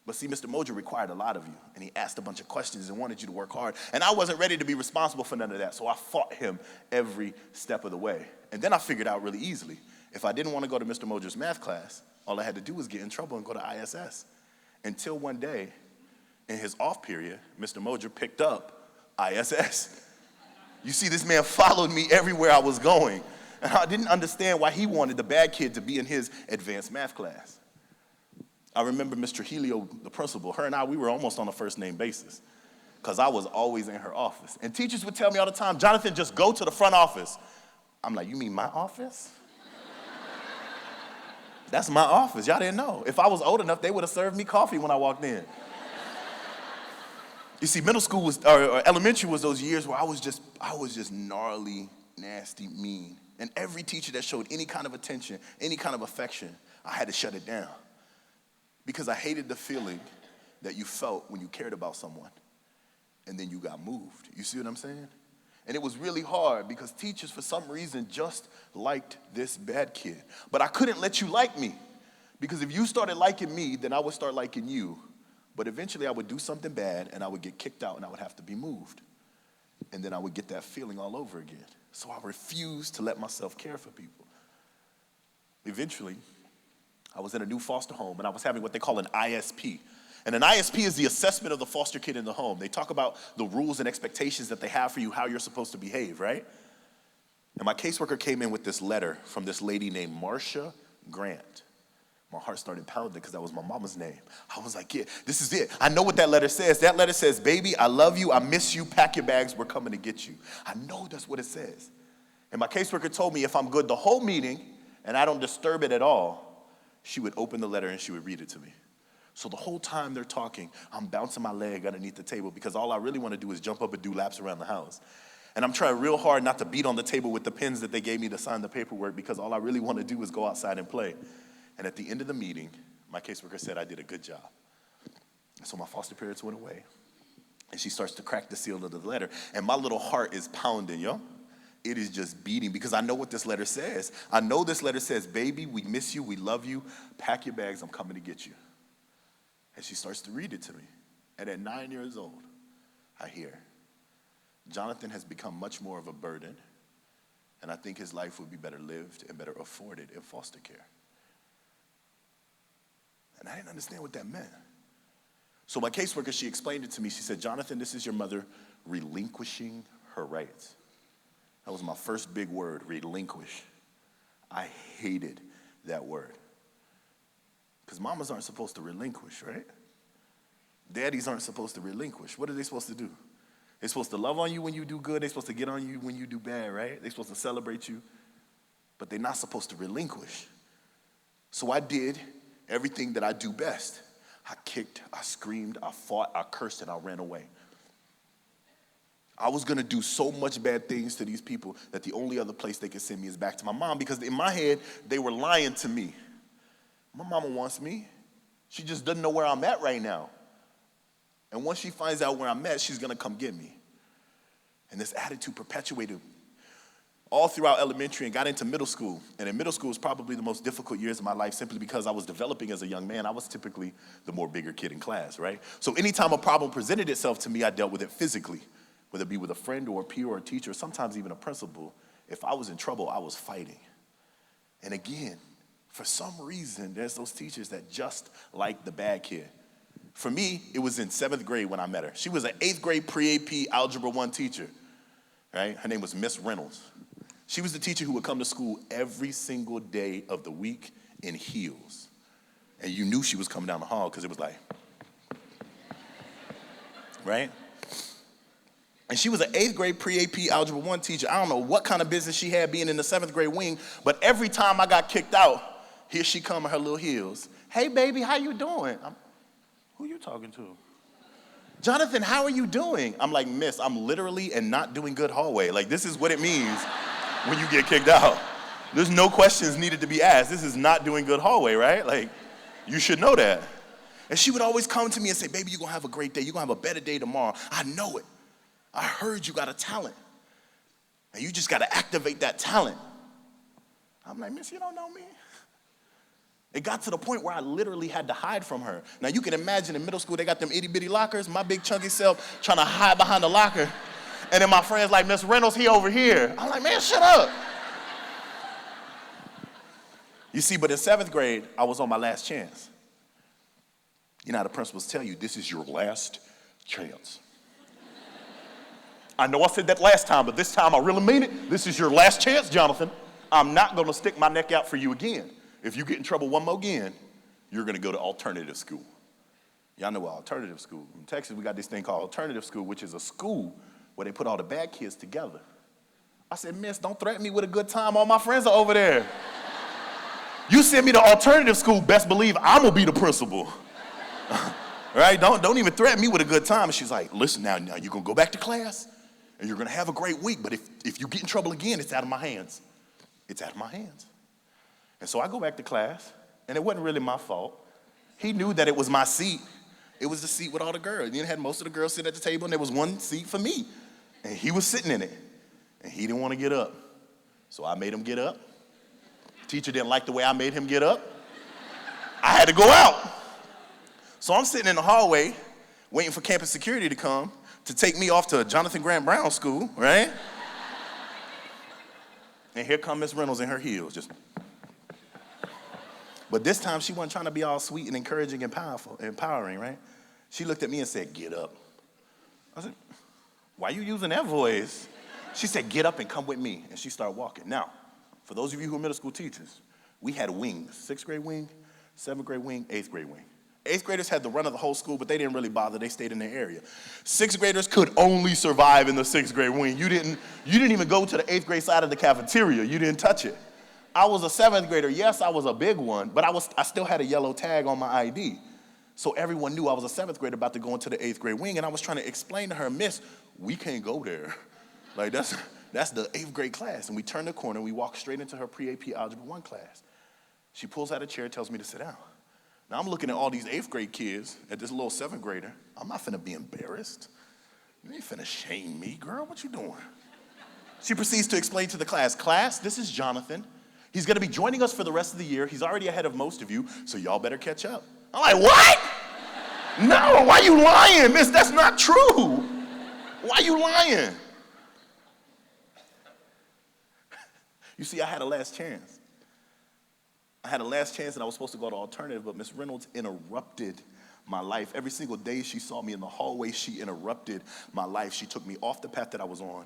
But see, Mr. Mojer required a lot of you, and he asked a bunch of questions and wanted you to work hard. And I wasn't ready to be responsible for none of that, so I fought him every step of the way. And then I figured out really easily, if I didn't want to go to Mr. Mojer's math class, all I had to do was get in trouble and go to ISS. Until one day, in his off period, Mr. Mojer picked up ISS. You see, this man followed me everywhere I was going. And I didn't understand why he wanted the bad kid to be in his advanced math class. I remember Mr. Helio, the principal, her and I, we were almost on a first name basis because I was always in her office. And teachers would tell me all the time, Jonathan, just go to the front office. I'm like, you mean my office? That's my office. Y'all didn't know. If I was old enough, they would have served me coffee when I walked in. You see, middle school or elementary was those years where I was just gnarly, nasty, mean. And every teacher that showed any kind of attention, any kind of affection, I had to shut it down. Because I hated the feeling that you felt when you cared about someone and then you got moved. You see what I'm saying? And it was really hard because teachers, for some reason, just liked this bad kid. But I couldn't let you like me because if you started liking me, then I would start liking you. But eventually I would do something bad and I would get kicked out and I would have to be moved. And then I would get that feeling all over again. So I refused to let myself care for people. Eventually, I was in a new foster home and I was having what they call an ISP. And an ISP is the assessment of the foster kid in the home. They talk about the rules and expectations that they have for you, how you're supposed to behave, right? And my caseworker came in with this letter from this lady named Marcia Grant. My heart started pounding because that was my mama's name. I was like, yeah, this is it. I know what that letter says. That letter says, baby, I love you, I miss you, pack your bags, we're coming to get you. I know that's what it says. And my caseworker told me if I'm good the whole meeting and I don't disturb it at all, she would open the letter and she would read it to me. So the whole time they're talking, I'm bouncing my leg underneath the table because all I really want to do is jump up and do laps around the house. And I'm trying real hard not to beat on the table with the pens that they gave me to sign the paperwork because all I really want to do is go outside and play. And at the end of the meeting, my caseworker said I did a good job. So my foster parents went away. And she starts to crack the seal of the letter. And my little heart is pounding, yo. It is just beating because I know what this letter says. I know this letter says, baby, we miss you, we love you, pack your bags, I'm coming to get you. And she starts to read it to me. And at 9 years old, I hear, Jonathan has become much more of a burden, and I think his life would be better lived and better afforded in foster care. And I didn't understand what that meant. So my caseworker, she explained it to me. She said, Jonathan, this is your mother relinquishing her rights. That was my first big word, relinquish. I hated that word. Because mamas aren't supposed to relinquish, right? Daddies aren't supposed to relinquish. What are they supposed to do? They're supposed to love on you when you do good. They're supposed to get on you when you do bad, right? They're supposed to celebrate you. But they're not supposed to relinquish. So I did everything that I do best. I kicked, I screamed, I fought, I cursed, and I ran away. I was going to do so much bad things to these people that the only other place they could send me is back to my mom because in my head, they were lying to me. My mama wants me. She just doesn't know where I'm at right now. And once she finds out where I'm at, she's going to come get me. And this attitude perpetuated all throughout elementary and got into middle school. And in middle school was probably the most difficult years of my life simply because I was developing as a young man. I was typically the more bigger kid in class, right? So anytime a problem presented itself to me, I dealt with it physically, whether it be with a friend or a peer or a teacher, or sometimes even a principal. If I was in trouble, I was fighting. And again, for some reason, there's those teachers that just like the bad kid. For me, it was in 7th grade when I met her. She was an 8th grade pre-AP Algebra 1 teacher, right? Her name was Miss Reynolds. She was the teacher who would come to school every single day of the week in heels. And you knew she was coming down the hall because it was like, right? And she was an 8th grade pre-AP Algebra 1 teacher. I don't know what kind of business she had being in the 7th grade wing, but every time I got kicked out, here she come in her little heels. Hey, baby, how you doing? Who you talking to? Jonathan, how are you doing? I'm like, miss, I'm literally in not doing good hallway. Like, this is what it means when you get kicked out. There's no questions needed to be asked. This is not doing good hallway, right? Like, you should know that. And she would always come to me and say, baby, you're going to have a great day. You're going to have a better day tomorrow. I know it. I heard you got a talent. And you just got to activate that talent. I'm like, miss, you don't know me. It got to the point where I literally had to hide from her. Now, you can imagine in middle school, they got them itty-bitty lockers, my big chunky self trying to hide behind the locker. And then my friends like, Miss Reynolds, he over here. I'm like, man, shut up. You see, but in 7th grade, I was on my last chance. You know how the principals tell you, this is your last chance. I know I said that last time, but this time I really mean it. This is your last chance, Jonathan. I'm not going to stick my neck out for you again. If you get in trouble one more again, you're going to go to alternative school. Y'all know what alternative school. In Texas, we got this thing called alternative school, which is a school where they put all the bad kids together. I said, miss, don't threaten me with a good time. All my friends are over there. You send me to alternative school, best believe I'm going to be the principal. Right? Don't even threaten me with a good time. And she's like, listen, now you're going to go back to class, and you're going to have a great week. But if you get in trouble again, it's out of my hands. It's out of my hands. And so I go back to class, and it wasn't really my fault. He knew that it was my seat. It was the seat with all the girls. You had most of the girls sitting at the table, and there was one seat for me. And he was sitting in it, and he didn't want to get up. So I made him get up. Teacher didn't like the way I made him get up. I had to go out. So I'm sitting in the hallway, waiting for campus security to come to take me off to Jonathan Grant Brown School, right? And here come Miss Reynolds in her heels, just. But this time, she wasn't trying to be all sweet and encouraging and powerful, empowering, right? She looked at me and said, get up. I said, why are you using that voice? She said, get up and come with me. And she started walking. Now, for those of you who are middle school teachers, we had wings. 6th grade wing, 7th grade wing, 8th grade wing. 8th graders had the run of the whole school, but they didn't really bother. They stayed in their area. 6th graders could only survive in the 6th grade wing. You didn't even go to the 8th grade side of the cafeteria. You didn't touch it. I was a 7th grader. Yes, I was a big one, but I still had a yellow tag on my ID. So everyone knew I was a 7th grader about to go into the 8th grade wing, and I was trying to explain to her, miss, we can't go there. Like, that's the 8th grade class. And we turned the corner, and we walked straight into her pre-AP Algebra 1 class. She pulls out a chair, tells me to sit down. Now, I'm looking at all these 8th grade kids, at this little 7th grader. I'm not finna be embarrassed. You ain't finna shame me, girl. What you doing? She proceeds to explain to the class, this is Jonathan. He's going to be joining us for the rest of the year. He's already ahead of most of you, so y'all better catch up. I'm like, what? No, why you lying, miss? That's not true. Why you lying? You see, I had a last chance. I had a last chance, and I was supposed to go to alternative, but Miss Reynolds interrupted my life. Every single day she saw me in the hallway, she interrupted my life. She took me off the path that I was on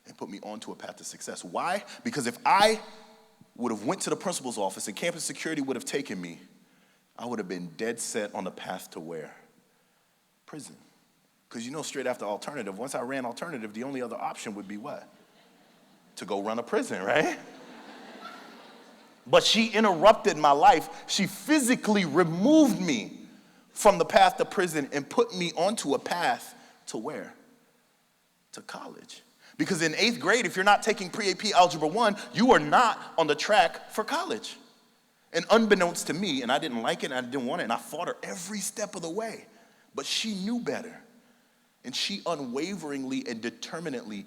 and put me onto a path to success. Why? Because if I would have went to the principal's office and campus security would have taken me, I would have been dead set on the path to where? Prison. Because you know, straight after alternative, once I ran alternative, the only other option would be what? To go run a prison, right? But she interrupted my life. She physically removed me from the path to prison and put me onto a path to where? To college. Because in 8th grade, if you're not taking pre-AP Algebra 1, you are not on the track for college. And unbeknownst to me, and I didn't like it and I didn't want it, and I fought her every step of the way. But she knew better. And she unwaveringly and determinedly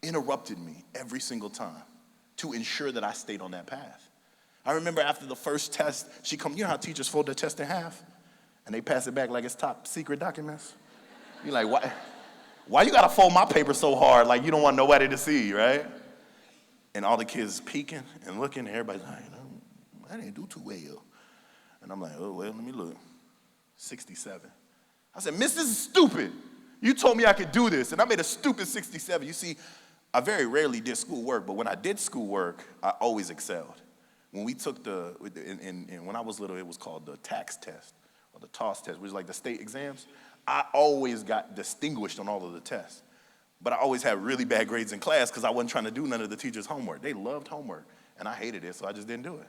interrupted me every single time to ensure that I stayed on that path. I remember after the first test, she come, you know how teachers fold their test in half? And they pass it back like it's top secret documents? You're like, what? Why you gotta fold my paper so hard like you don't want nobody to see, right? And all the kids peeking and looking, and everybody's like, I didn't do too well. And I'm like, oh, well, let me look. 67. I said, miss, this is stupid. You told me I could do this, and I made a stupid 67. You see, I very rarely did schoolwork, but when I did schoolwork, I always excelled. When we took when I was little, it was called the tax test, or the TOS test, which is like the state exams. I always got distinguished on all of the tests. But I always had really bad grades in class because I wasn't trying to do none of the teachers' homework. They loved homework, and I hated it, so I just didn't do it.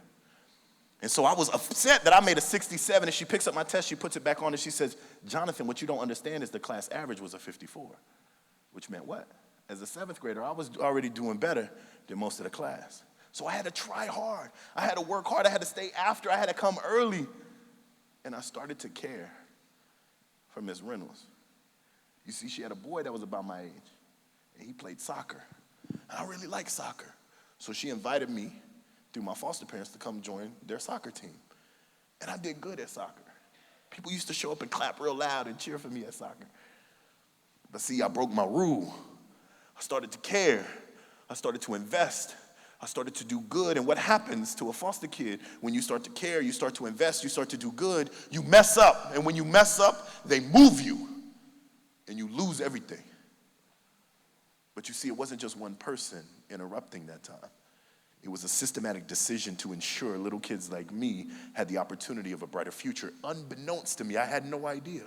And so I was upset that I made a 67, and she picks up my test, she puts it back on, and she says, Jonathan, what you don't understand is the class average was a 54, which meant what? As a 7th grader, I was already doing better than most of the class. So I had to try hard. I had to work hard. I had to stay after. I had to come early. And I started to care for Miss Reynolds. You see, she had a boy that was about my age, and he played soccer. And I really liked soccer. So she invited me through my foster parents to come join their soccer team. And I did good at soccer. People used to show up and clap real loud and cheer for me at soccer. But see, I broke my rule. I started to care. I started to invest. I started to do good. And what happens to a foster kid when you start to care, you start to invest, you start to do good, you mess up. And when you mess up, they move you. And you lose everything. But you see, it wasn't just one person interrupting that time. It was a systematic decision to ensure little kids like me had the opportunity of a brighter future. Unbeknownst to me, I had no idea.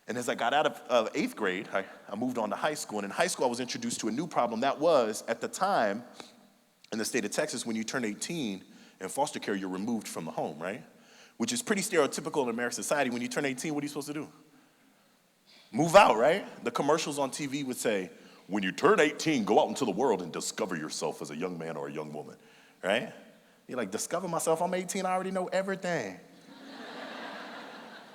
And as I got out of 8th grade, I moved on to high school. And in high school, I was introduced to a new problem. That was, at the time, in the state of Texas, when you turn 18 in foster care, you're removed from the home, right? Which is pretty stereotypical in American society. When you turn 18, what are you supposed to do? Move out, right? The commercials on TV would say, when you turn 18, go out into the world and discover yourself as a young man or a young woman, right? You're like, discover myself? I'm 18, I already know everything.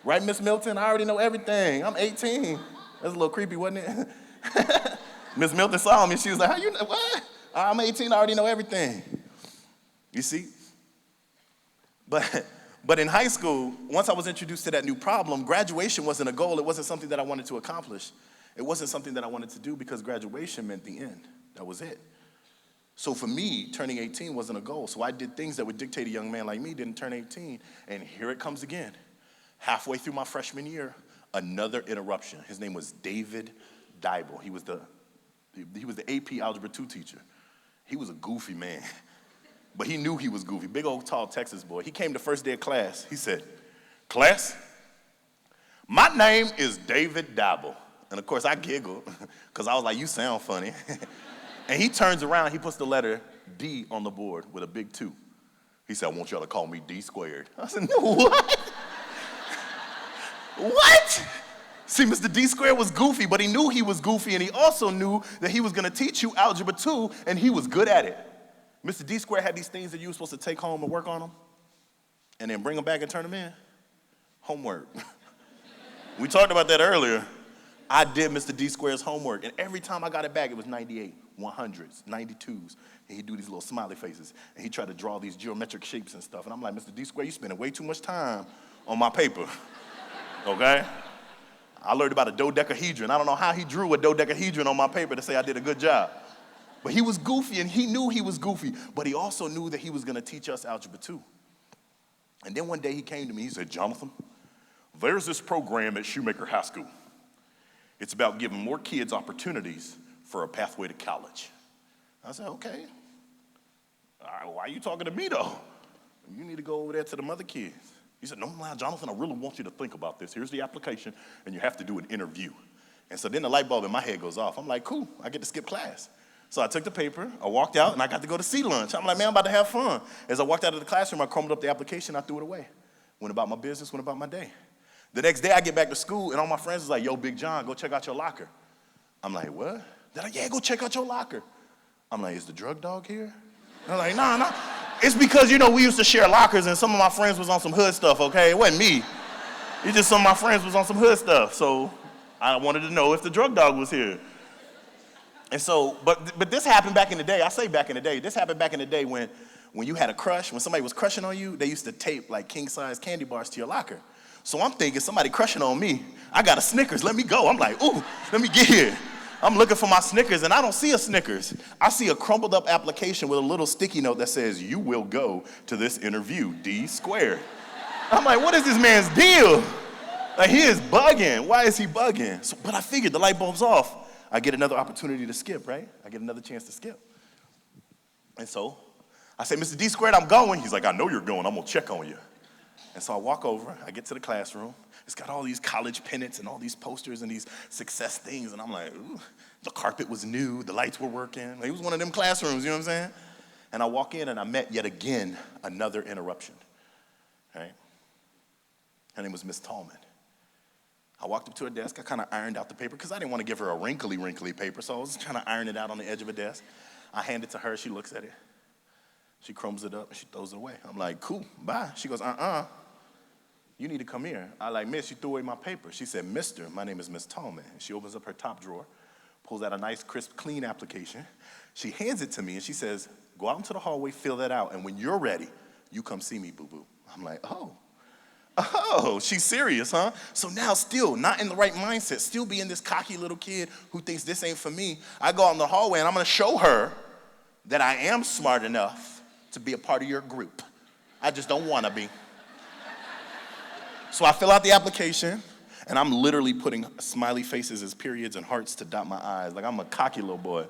Right, Miss Milton? I already know everything. I'm 18. That's a little creepy, wasn't it? Miss Milton saw me, she was like, how you know, what? I'm 18, I already know everything. You see? But in high school, once I was introduced to that new problem, graduation wasn't a goal. It wasn't something that I wanted to accomplish. It wasn't something that I wanted to do because graduation meant the end. That was it. So for me, turning 18 wasn't a goal. So I did things that would dictate a young man like me didn't turn 18. And here it comes again. Halfway through my freshman year, another interruption. His name was David Dybel. He was the AP Algebra 2 teacher. He was a goofy man. But he knew he was goofy. Big old tall Texas boy. He came the first day of class. He said, class, my name is David Dybel. And of course I giggled because I was like, you sound funny. And he turns around, he puts the letter D on the board with a big 2. He said, I want y'all to call me D squared. I said, no, what? What? See, Mr. D squared was goofy, but he knew he was goofy, and he also knew that he was going to teach you Algebra 2, and he was good at it. Mr. D squared had these things that you were supposed to take home and work on them, and then bring them back and turn them in. Homework. We talked about that earlier. I did Mr. D squared's homework, and every time I got it back, it was 98, 100s, 92s, and he'd do these little smiley faces, and he'd try to draw these geometric shapes and stuff, and I'm like, Mr. D squared, you spending way too much time on my paper, okay? I learned about a dodecahedron. I don't know how he drew a dodecahedron on my paper to say I did a good job. But he was goofy, and he knew he was goofy, but he also knew that he was going to teach us Algebra 2. And then one day he came to me, he said, Jonathan, there's this program at Shoemaker High School. It's about giving more kids opportunities for a pathway to college. I said, okay. All right, why are you talking to me, though? You need to go over there to the other kids. He said, no, Jonathan, I really want you to think about this. Here's the application, and you have to do an interview. And so then the light bulb in my head goes off. I'm like, cool, I get to skip class. So I took the paper, I walked out, and I got to go to sea lunch. I'm like, man, I'm about to have fun. As I walked out of the classroom, I crumbled up the application, I threw it away. Went about my business, went about my day. The next day, I get back to school, and all my friends was like, yo, Big John, go check out your locker. I'm like, what? They're like, yeah, go check out your locker. I'm like, is the drug dog here? They're like, nah. It's because, we used to share lockers, and some of my friends was on some hood stuff, okay? It wasn't me. It's just some of my friends was on some hood stuff, so I wanted to know if the drug dog was here. And so, but this happened back in the day. I say back in the day. This happened back in the day when you had a crush, when somebody was crushing on you, they used to tape like king-size candy bars to your locker. So I'm thinking, somebody crushing on me, I got a Snickers, let me go. I'm like, ooh, let me get here. I'm looking for my Snickers, and I don't see a Snickers. I see a crumpled up application with a little sticky note that says, you will go to this interview, D squared. I'm like, what is this man's deal? Like, he is bugging. Why is he bugging? So, but I figured the light bulb's off. I get another opportunity to skip, right? I get another chance to skip. And so I say, Mr. D squared, I'm going. He's like, I know you're going. I'm going to check on you. And so I walk over. I get to the classroom. It's got all these college pennants and all these posters and these success things. And I'm like, ooh, the carpet was new, the lights were working. Like, it was one of them classrooms, you know what I'm saying? And I walk in and I met yet again another interruption, right? Her name was Miss Tallman. I walked up to her desk. I kind of ironed out the paper because I didn't want to give her a wrinkly paper, so I was trying to iron it out on the edge of a desk. I hand it to her. She looks at it. She crumbs it up and she throws it away. I'm like, cool, bye. She goes, you need to come here. I like, miss, you threw away my paper. She said, mister, my name is Miss Tallman. And she opens up her top drawer, pulls out a nice, crisp, clean application. She hands it to me and she says, go out into the hallway, fill that out, and when you're ready, you come see me, boo-boo. I'm like, oh, she's serious, huh? So now still not in the right mindset, still being this cocky little kid who thinks this ain't for me, I go out in the hallway and I'm gonna show her that I am smart enough to be a part of your group. I just don't wanna be. So I fill out the application and I'm literally putting smiley faces as periods and hearts to dot my I's. Like I'm a cocky little boy.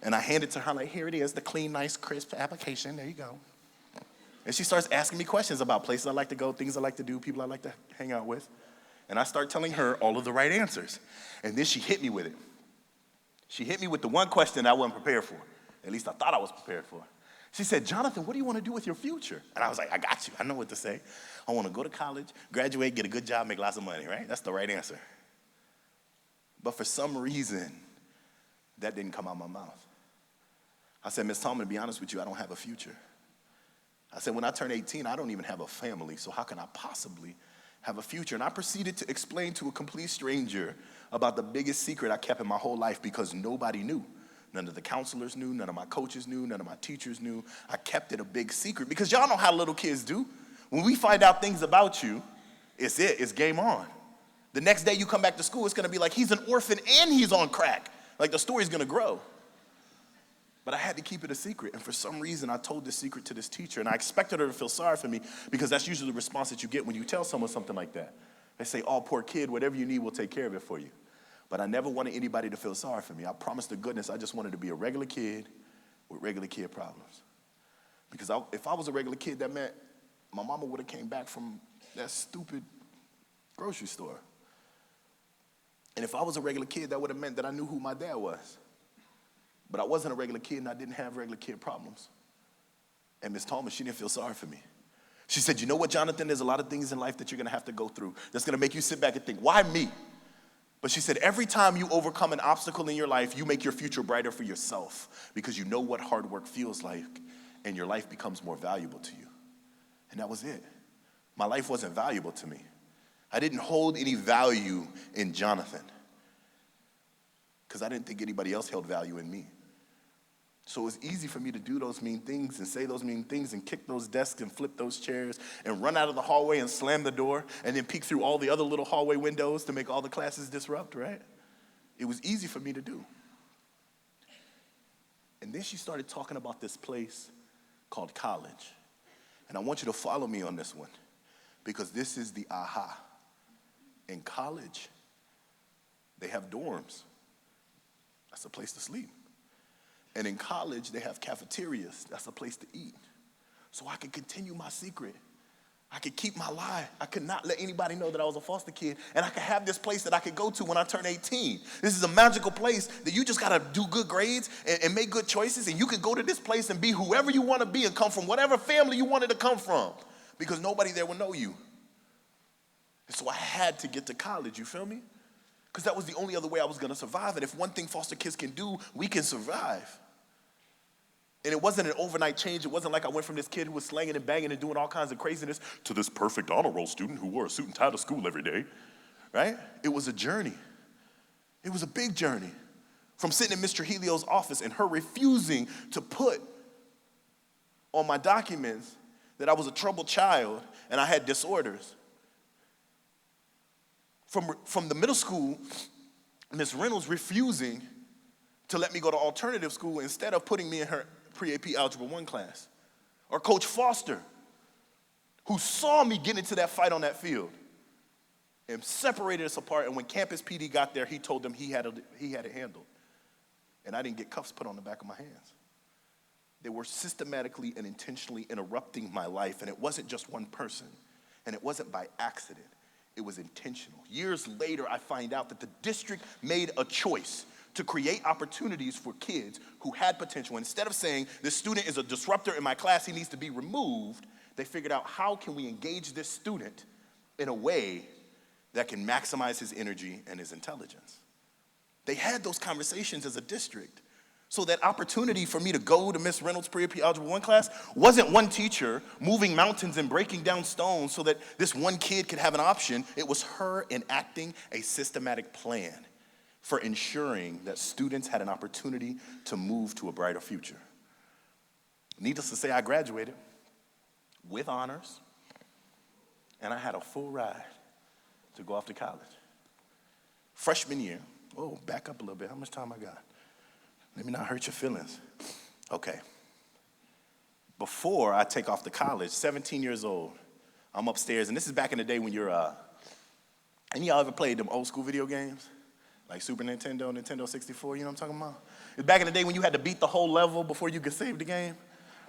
And I hand it to her like, here it is, the clean, nice, crisp application, there you go. And she starts asking me questions about places I like to go, things I like to do, people I like to hang out with. And I start telling her all of the right answers. And then she hit me with it. She hit me with the one question I wasn't prepared for. At least I thought I was prepared for. She said, Jonathan, what do you want to do with your future? And I was like, I got you. I know what to say. I want to go to college, graduate, get a good job, make lots of money, right? That's the right answer. But for some reason, that didn't come out of my mouth. I said, Miss Tallman, to be honest with you, I don't have a future. I said, when I turn 18, I don't even have a family, so how can I possibly have a future? And I proceeded to explain to a complete stranger about the biggest secret I kept in my whole life because nobody knew. None of the counselors knew, none of my coaches knew, none of my teachers knew. I kept it a big secret because y'all know how little kids do. When we find out things about you, it's game on. The next day you come back to school, it's gonna be like he's an orphan and he's on crack. Like the story's gonna grow. But I had to keep it a secret, and for some reason, I told this secret to this teacher, and I expected her to feel sorry for me because that's usually the response that you get when you tell someone something like that. They say, oh, poor kid, whatever you need, we'll take care of it for you. But I never wanted anybody to feel sorry for me. I promised to goodness I just wanted to be a regular kid with regular kid problems. Because if I was a regular kid, that meant my mama would have came back from that stupid grocery store. And if I was a regular kid, that would have meant that I knew who my dad was. But I wasn't a regular kid, and I didn't have regular kid problems. And Miss Tallman, she didn't feel sorry for me. She said, you know what, Jonathan, there's a lot of things in life that you're going to have to go through that's going to make you sit back and think, why me? But she said, every time you overcome an obstacle in your life, you make your future brighter for yourself because you know what hard work feels like, and your life becomes more valuable to you. And that was it. My life wasn't valuable to me. I didn't hold any value in Jonathan because I didn't think anybody else held value in me. So it was easy for me to do those mean things and say those mean things and kick those desks and flip those chairs and run out of the hallway and slam the door and then peek through all the other little hallway windows to make all the classes disrupt, right? It was easy for me to do. And then she started talking about this place called college. And I want you to follow me on this one because this is the aha. In college, they have dorms. That's a place to sleep. And in college, they have cafeterias. That's a place to eat. So I could continue my secret. I could keep my lie. I could not let anybody know that I was a foster kid. And I could have this place that I could go to when I turn 18. This is a magical place that you just got to do good grades and make good choices. And you could go to this place and be whoever you want to be and come from whatever family you wanted to come from. Because nobody there will know you. And so I had to get to college, you feel me? Because that was the only other way I was going to survive. And if one thing foster kids can do, we can survive. And it wasn't an overnight change. It wasn't like I went from this kid who was slanging and banging and doing all kinds of craziness to this perfect honor roll student who wore a suit and tie to school every day, right? It was a journey. It was a big journey. From sitting in Mr. Helio's office and her refusing to put on my documents that I was a troubled child and I had disorders. From the middle school, Ms. Reynolds refusing to let me go to alternative school instead of putting me in her pre-AP Algebra 1 class. Or Coach Foster, who saw me get into that fight on that field and separated us apart. And when Campus PD got there, he told them he had it handled. And I didn't get cuffs put on the back of my hands. They were systematically and intentionally interrupting my life. And it wasn't just one person. And it wasn't by accident. It was intentional. Years later, I find out that the district made a choice to create opportunities for kids who had potential. Instead of saying, this student is a disruptor in my class, he needs to be removed, they figured out, how can we engage this student in a way that can maximize his energy and his intelligence? They had those conversations as a district. So that opportunity for me to go to Miss Reynolds' pre-AP Algebra 1 class wasn't one teacher moving mountains and breaking down stones so that this one kid could have an option. It was her enacting a systematic plan for ensuring that students had an opportunity to move to a brighter future. Needless to say, I graduated with honors, and I had a full ride to go off to college. Freshman year, back up a little bit. How much time I got? Let me not hurt your feelings. Okay. Before I take off to college, 17 years old, I'm upstairs, and this is back in the day when you're, any of y'all ever played them old school video games? Like Super Nintendo, Nintendo 64, you know what I'm talking about? It's back in the day when you had to beat the whole level before you could save the game.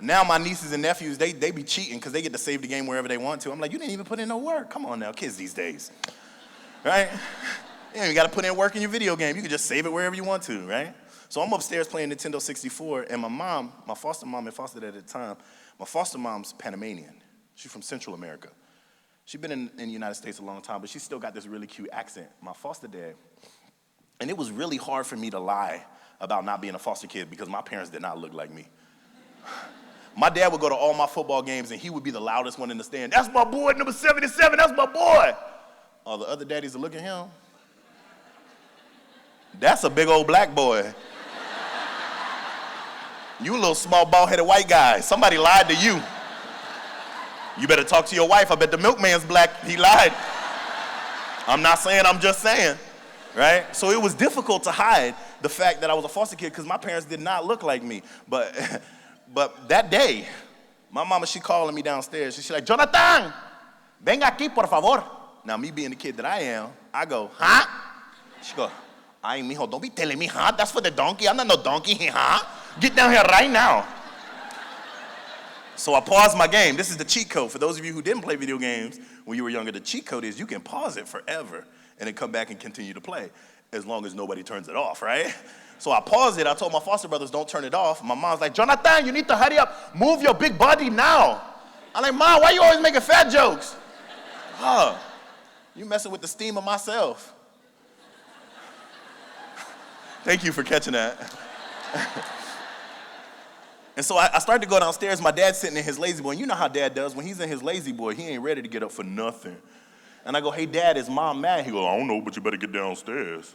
Now my nieces and nephews, they be cheating because they get to save the game wherever they want to. I'm like, you didn't even put in no work. Come on now, kids these days, right? You got to put in work in your video game. You can just save it wherever you want to, right? So I'm upstairs playing Nintendo 64, and my mom, my foster mom and foster dad at the time, my foster mom's Panamanian. She's from Central America. She's been in the United States a long time, but she's still got this really cute accent. My foster dad, and it was really hard for me to lie about not being a foster kid because my parents did not look like me. My dad would go to all my football games, and he would be the loudest one in the stand. That's my boy, number 77, that's my boy. All the other daddies would look at him. That's a big old black boy. You a little small, bald-headed white guy. Somebody lied to you. You better talk to your wife. I bet the milkman's black. He lied. I'm not saying, I'm just saying, right? So it was difficult to hide the fact that I was a foster kid because my parents did not look like me. But that day, my mama, she calling me downstairs. She's like, Jonathan, venga aquí, por favor. Now, me being the kid that I am, I go, huh? She go, ay, mijo, don't be telling me, huh? That's for the donkey. I'm not no donkey, huh? Get down here right now. So I paused my game. This is the cheat code. For those of you who didn't play video games when you were younger, the cheat code is you can pause it forever and then come back and continue to play as long as nobody turns it off, right? So I paused it. I told my foster brothers, don't turn it off. My mom's like, Jonathan, you need to hurry up. Move your big body now. I'm like, Mom, why you always making fat jokes? You messing with the steam of myself. Thank you for catching that. And so I started to go downstairs. My dad's sitting in his lazy boy. And you know how dad does. When he's in his lazy boy, he ain't ready to get up for nothing. And I go, hey, Dad, is Mom mad? He goes, I don't know, but you better get downstairs.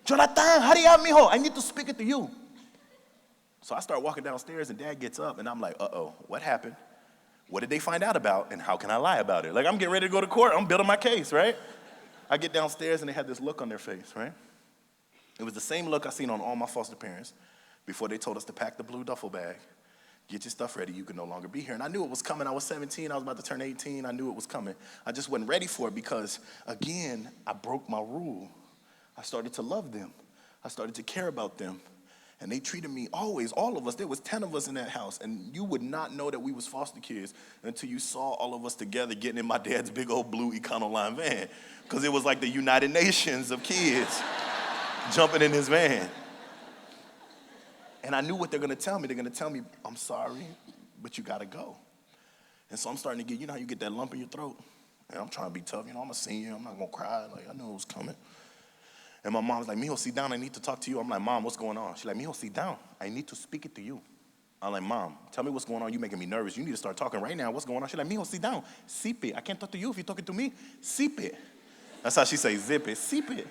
Jonathan, hurry up, mijo. I need to speak it to you. So I start walking downstairs, and Dad gets up, and I'm like, uh-oh, what happened? What did they find out about, and how can I lie about it? Like, I'm getting ready to go to court. I'm building my case, right? I get downstairs, and they had this look on their face, right? It was the same look I seen on all my foster parents before they told us to pack the blue duffel bag. Get your stuff ready, you can no longer be here. And I knew it was coming. I was 17, I was about to turn 18. I knew it was coming. I just wasn't ready for it because, again, I broke my rule. I started to love them. I started to care about them. And they treated me always, all of us. There was 10 of us in that house. And you would not know that we was foster kids until you saw all of us together getting in my dad's big old blue Econoline van. Because it was like the United Nations of kids jumping in his van. And I knew what they're going to tell me. They're going to tell me, I'm sorry, but you got to go. And so I'm starting to get, you know how you get that lump in your throat? And I'm trying to be tough. You know, I'm a senior. I'm not going to cry. Like, I knew it was coming. And my mom's like, mijo, sit down. I need to talk to you. I'm like, Mom, what's going on? She's like, mijo, sit down. I need to speak it to you. I'm like, Mom, tell me what's going on. You're making me nervous. You need to start talking right now. What's going on? She's like, mijo, sit down. Sip it. I can't talk to you if you're talking to me. Sip it. That's how she says zip it. Sip it.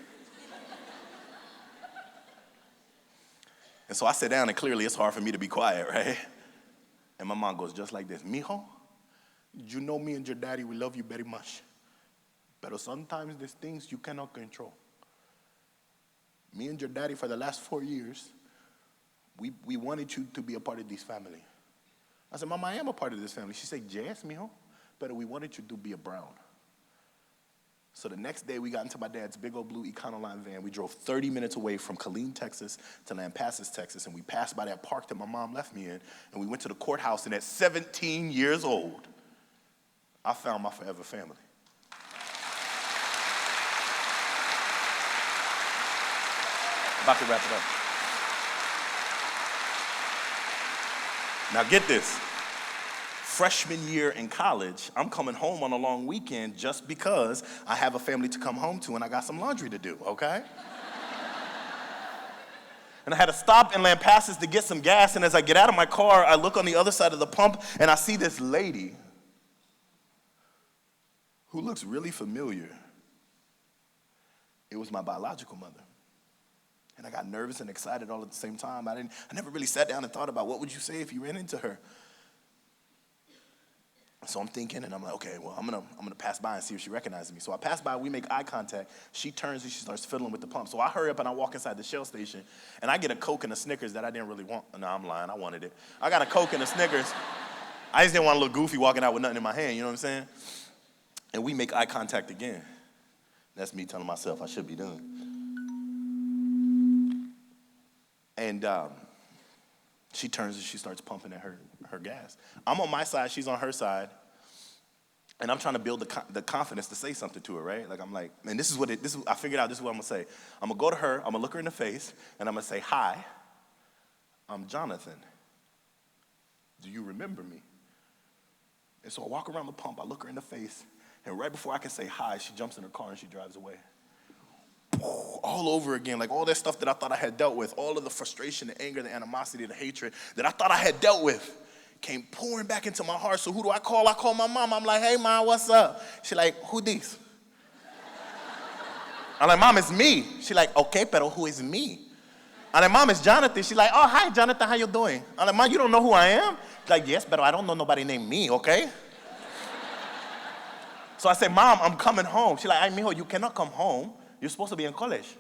And so I sit down, and clearly it's hard for me to be quiet, right? And my mom goes just like this. Mijo, you know me and your daddy, we love you very much. But sometimes there's things you cannot control. Me and your daddy, for the last 4 years, we wanted you to be a part of this family. I said, Mama, I am a part of this family. She said, yes, mijo, but we wanted you to be a Brown. So the next day, we got into my dad's big old blue Econoline van. We drove 30 minutes away from Killeen, Texas to Lampasas, Texas, and we passed by that park that my mom left me in, and we went to the courthouse, and at 17 years old, I found my forever family. About to wrap it up. Now get this. Freshman year in college, I'm coming home on a long weekend just because I have a family to come home to and I got some laundry to do, okay? And I had to stop in Lampasas to get some gas, and as I get out of my car, I look on the other side of the pump and I see this lady who looks really familiar. It was my biological mother. And I got nervous and excited all at the same time. I never really sat down and thought about what would you say if you ran into her. So I'm thinking, and I'm like, okay, well, I'm gonna pass by and see if she recognizes me. So I pass by, we make eye contact. She turns and she starts fiddling with the pump. So I hurry up and I walk inside the Shell station, and I get a Coke and a Snickers that I didn't really want. No, I'm lying, I wanted it. I got a Coke and a Snickers. I just didn't want to look goofy walking out with nothing in my hand, you know what I'm saying? And we make eye contact again. That's me telling myself I should be done. And she turns and she starts pumping at her gas. I'm on my side, she's on her side, and I'm trying to build the confidence to say something to her, right? Like I'm like, and I figured out this is what I'm gonna say. I'm gonna go to her, I'm gonna look her in the face, and I'm gonna say, hi, I'm Jonathan. Do you remember me? And so I walk around the pump, I look her in the face, and right before I can say hi, she jumps in her car and she drives away. All over again, like all that stuff that I thought I had dealt with, all of the frustration, the anger, the animosity, the hatred that I thought I had dealt with came pouring back into my heart. So who do I call? I call my mom. I'm like, hey, Mom, what's up? She like, who this? I'm like, Mom, it's me. She like, okay, pero who is me? I'm like, Mom, it's Jonathan. She's like, oh, hi, Jonathan, how you doing? I'm like, Mom, you don't know who I am? She's like, yes, but I don't know nobody named me, okay? So I said, Mom, I'm coming home. She's like, ay, mijo, you cannot come home. You're supposed to be in college.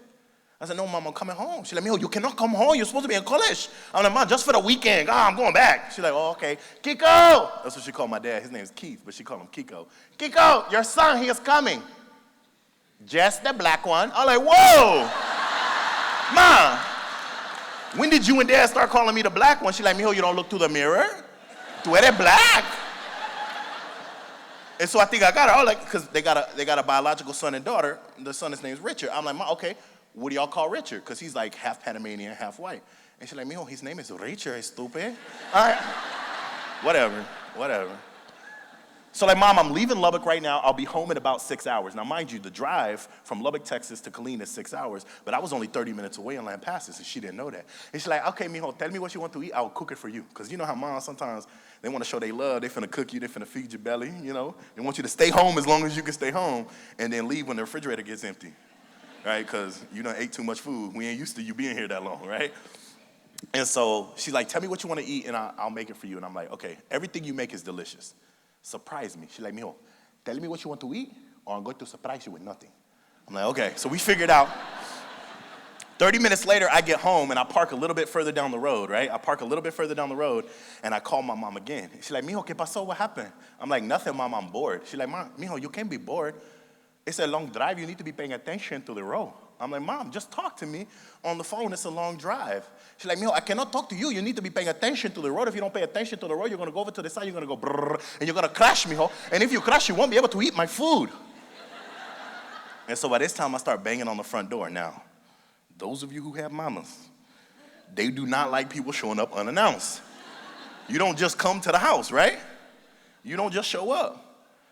I said, no, Mom, I'm coming home. She's like, mijo, you cannot come home. You're supposed to be in college. I'm like, Mom, just for the weekend. I'm going back. She's like, oh, okay. Kiko. That's what she called my dad. His name is Keith, but she called him Kiko. Kiko, your son, he is coming. Just the black one. I'm like, whoa. Mom, when did you and Dad start calling me the black one? She's like, mijo, you don't look through the mirror. Tú eres black. And so I think I got her, like, because they got a biological son and daughter. The son, his name's Richard. I'm like, Mom, okay, what do y'all call Richard? Because he's like half Panamanian, half white. And she's like, mijo, his name is Richard, stupid. All right, whatever. So like, Mom, I'm leaving Lubbock right now. I'll be home in about 6 hours. Now, mind you, the drive from Lubbock, Texas to Killeen is 6 hours, but I was only 30 minutes away in Lampasas, and she didn't know that. And she's like, okay, mijo, tell me what you want to eat. I'll cook it for you. Because you know how moms sometimes, they want to show they love. They finna cook you. They finna feed your belly, you know. They want you to stay home as long as you can stay home and then leave when the refrigerator gets empty, right? Because you done ate too much food. We ain't used to you being here that long, right? And so she's like, tell me what you want to eat, and I'll make it for you. And I'm like, okay, everything you make is delicious. Surprise me. She's like, mijo, tell me what you want to eat, or I'm going to surprise you with nothing. I'm like, okay. So we figured out. 30 minutes later, I get home, and I park a little bit further down the road, right? I park a little bit further down the road, and I call my mom again. She's like, mijo, ¿qué pasó? What happened? I'm like, nothing, Mom, I'm bored. She's like, Mom, mijo, you can't be bored. It's a long drive. You need to be paying attention to the road. I'm like, Mom, just talk to me on the phone. It's a long drive. She's like, mijo, I cannot talk to you. You need to be paying attention to the road. If you don't pay attention to the road, you're going to go over to the side. You're going to go brrr, and you're going to crash, mijo. And if you crash, you won't be able to eat my food. And so by this time, I start banging on the front door. Now, those of you who have mamas, they do not like people showing up unannounced. You don't just come to the house, right? You don't just show up.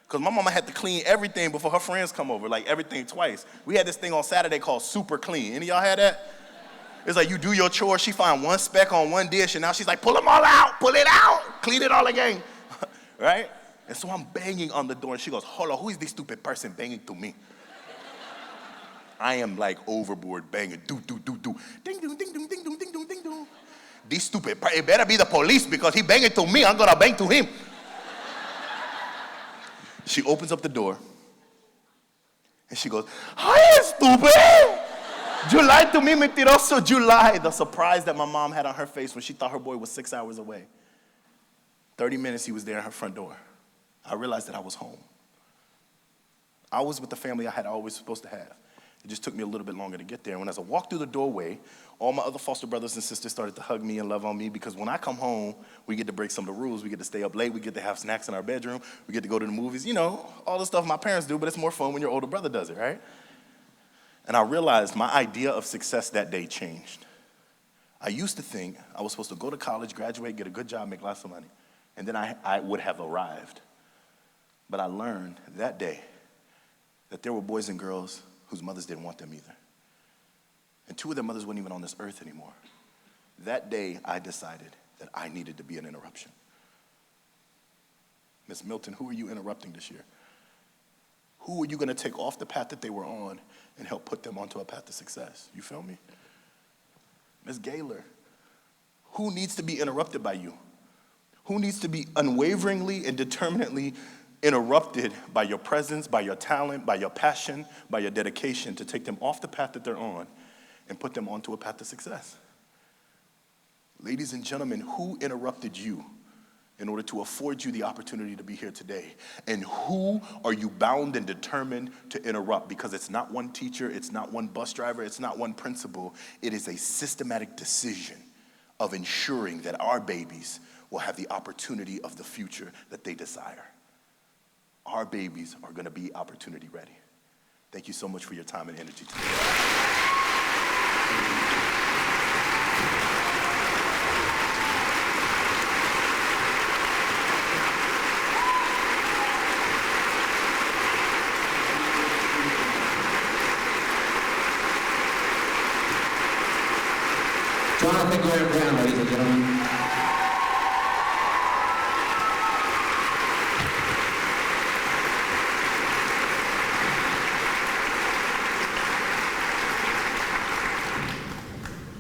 Because my mama had to clean everything before her friends come over, like everything twice. We had this thing on Saturday called Super Clean. Any of y'all had that? It's like you do your chores, she find one speck on one dish, and now she's like, pull them all out, pull it out, clean it all again, right? And so I'm banging on the door, and she goes, hold on, who is this stupid person banging to me? I am like overboard banging, do, ding, ding, ding, ding, ding, ding, ding, ding, ding. This stupid, it better be the police because he banging to me, I'm gonna bang to him. She opens up the door, and she goes, hi, stupid! You lied to me, mentiroso, you lied. The surprise that my mom had on her face when she thought her boy was 6 hours away. 30 minutes he was there at her front door. I realized that I was home. I was with the family I had always supposed to have. It just took me a little bit longer to get there. And as I walked through the doorway, all my other foster brothers and sisters started to hug me and love on me because when I come home, we get to break some of the rules. We get to stay up late. We get to have snacks in our bedroom. We get to go to the movies. You know, all the stuff my parents do, but it's more fun when your older brother does it, right? And I realized my idea of success that day changed. I used to think I was supposed to go to college, graduate, get a good job, make lots of money, and then I would have arrived. But I learned that day that there were boys and girls whose mothers didn't want them either. And 2 of their mothers weren't even on this earth anymore. That day, I decided that I needed to be an interruption. Ms. Milton, who are you interrupting this year? Who are you going to take off the path that they were on and help put them onto a path to success? You feel me? Ms. Gaylor, who needs to be interrupted by you? Who needs to be unwaveringly and determinately interrupted by your presence, by your talent, by your passion, by your dedication to take them off the path that they're on and put them onto a path to success? Ladies and gentlemen, who interrupted you in order to afford you the opportunity to be here today? And who are you bound and determined to interrupt? Because it's not one teacher, it's not one bus driver, it's not one principal. It is a systematic decision of ensuring that our babies will have the opportunity of the future that they desire. Our babies are going to be opportunity ready. Thank you so much for your time and energy today. Jonathan Grant Brown, ladies and gentlemen.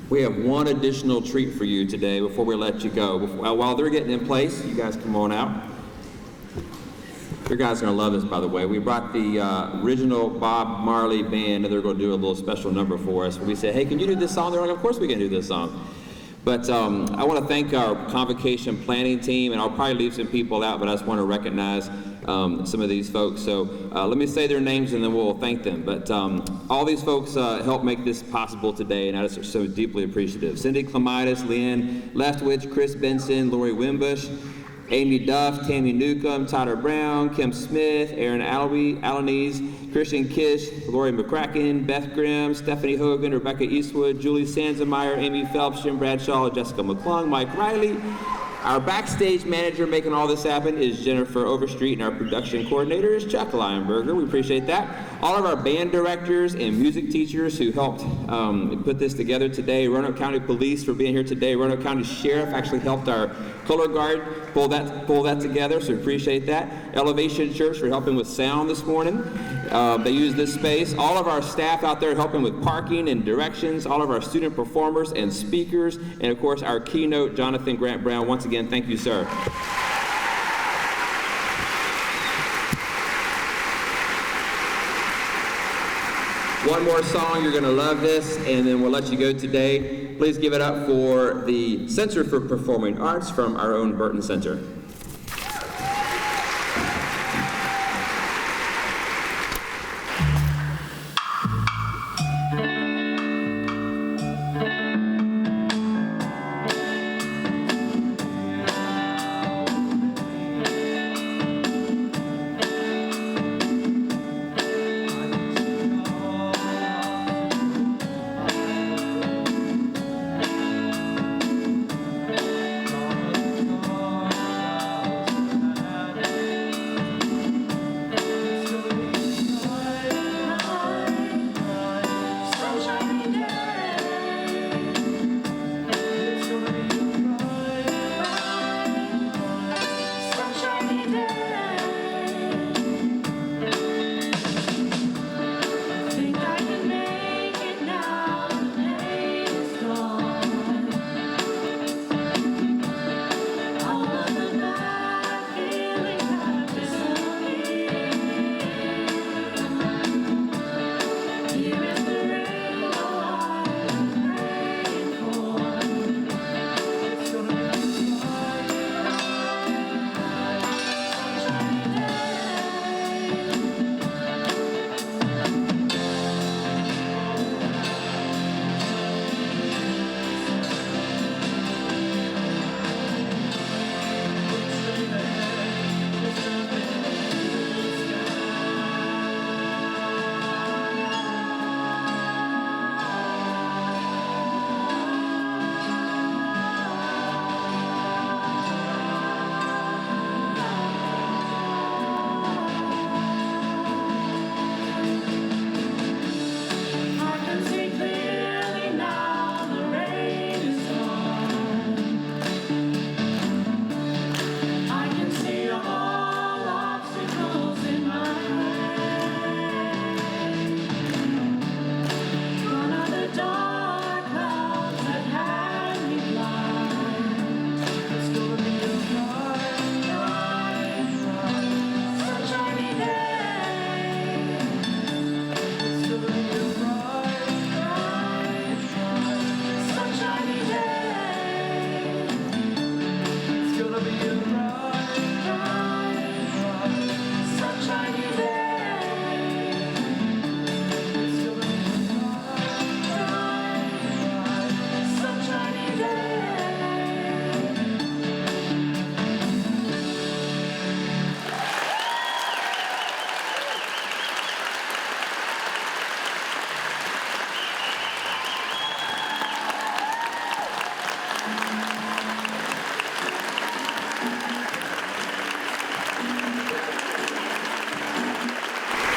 We have one additional treat for you today before we let you go. While they're getting in place, you guys come on out. Your guys are going to love this, by the way. We brought the original Bob Marley band, and they're going to do a little special number for us. We said, hey, can you do this song? They're like, of course we can do this song. But I want to thank our Convocation planning team, and I'll probably leave some people out, but I just want to recognize some of these folks. So let me say their names, and then we'll thank them. But all these folks helped make this possible today, and I just am so deeply appreciative. Cindy Clemitis, Leanne Leftwich, Chris Benson, Lori Wimbush, Amy Duff, Tammy Newcomb, Tyler Brown, Kim Smith, Aaron Alanis, Christian Kish, Lori McCracken, Beth Grimm, Stephanie Hogan, Rebecca Eastwood, Julie Sansemeyer, Amy Phelps, Jim Bradshaw, Jessica McClung, Mike Riley. Our backstage manager making all this happen is Jennifer Overstreet, and our production coordinator is Chuck Lionberger. We appreciate that. All of our band directors and music teachers who helped put this together today. Roanoke County Police for being here today. Roanoke County Sheriff actually helped our color guard pull that together, so we appreciate that. Elevation Church for helping with sound this morning. They used this space. All of our staff out there helping with parking and directions. All of our student performers and speakers. And of course, our keynote, Jonathan Grant Brown. Once again, thank you, sir. One more song, you're going to love this, and then we'll let you go today. Please give it up for the Center for Performing Arts from our own Burton Center.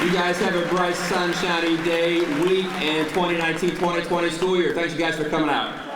You guys have a bright, sunshiny day, week, and 2019-2020 school year. Thanks you guys for coming out.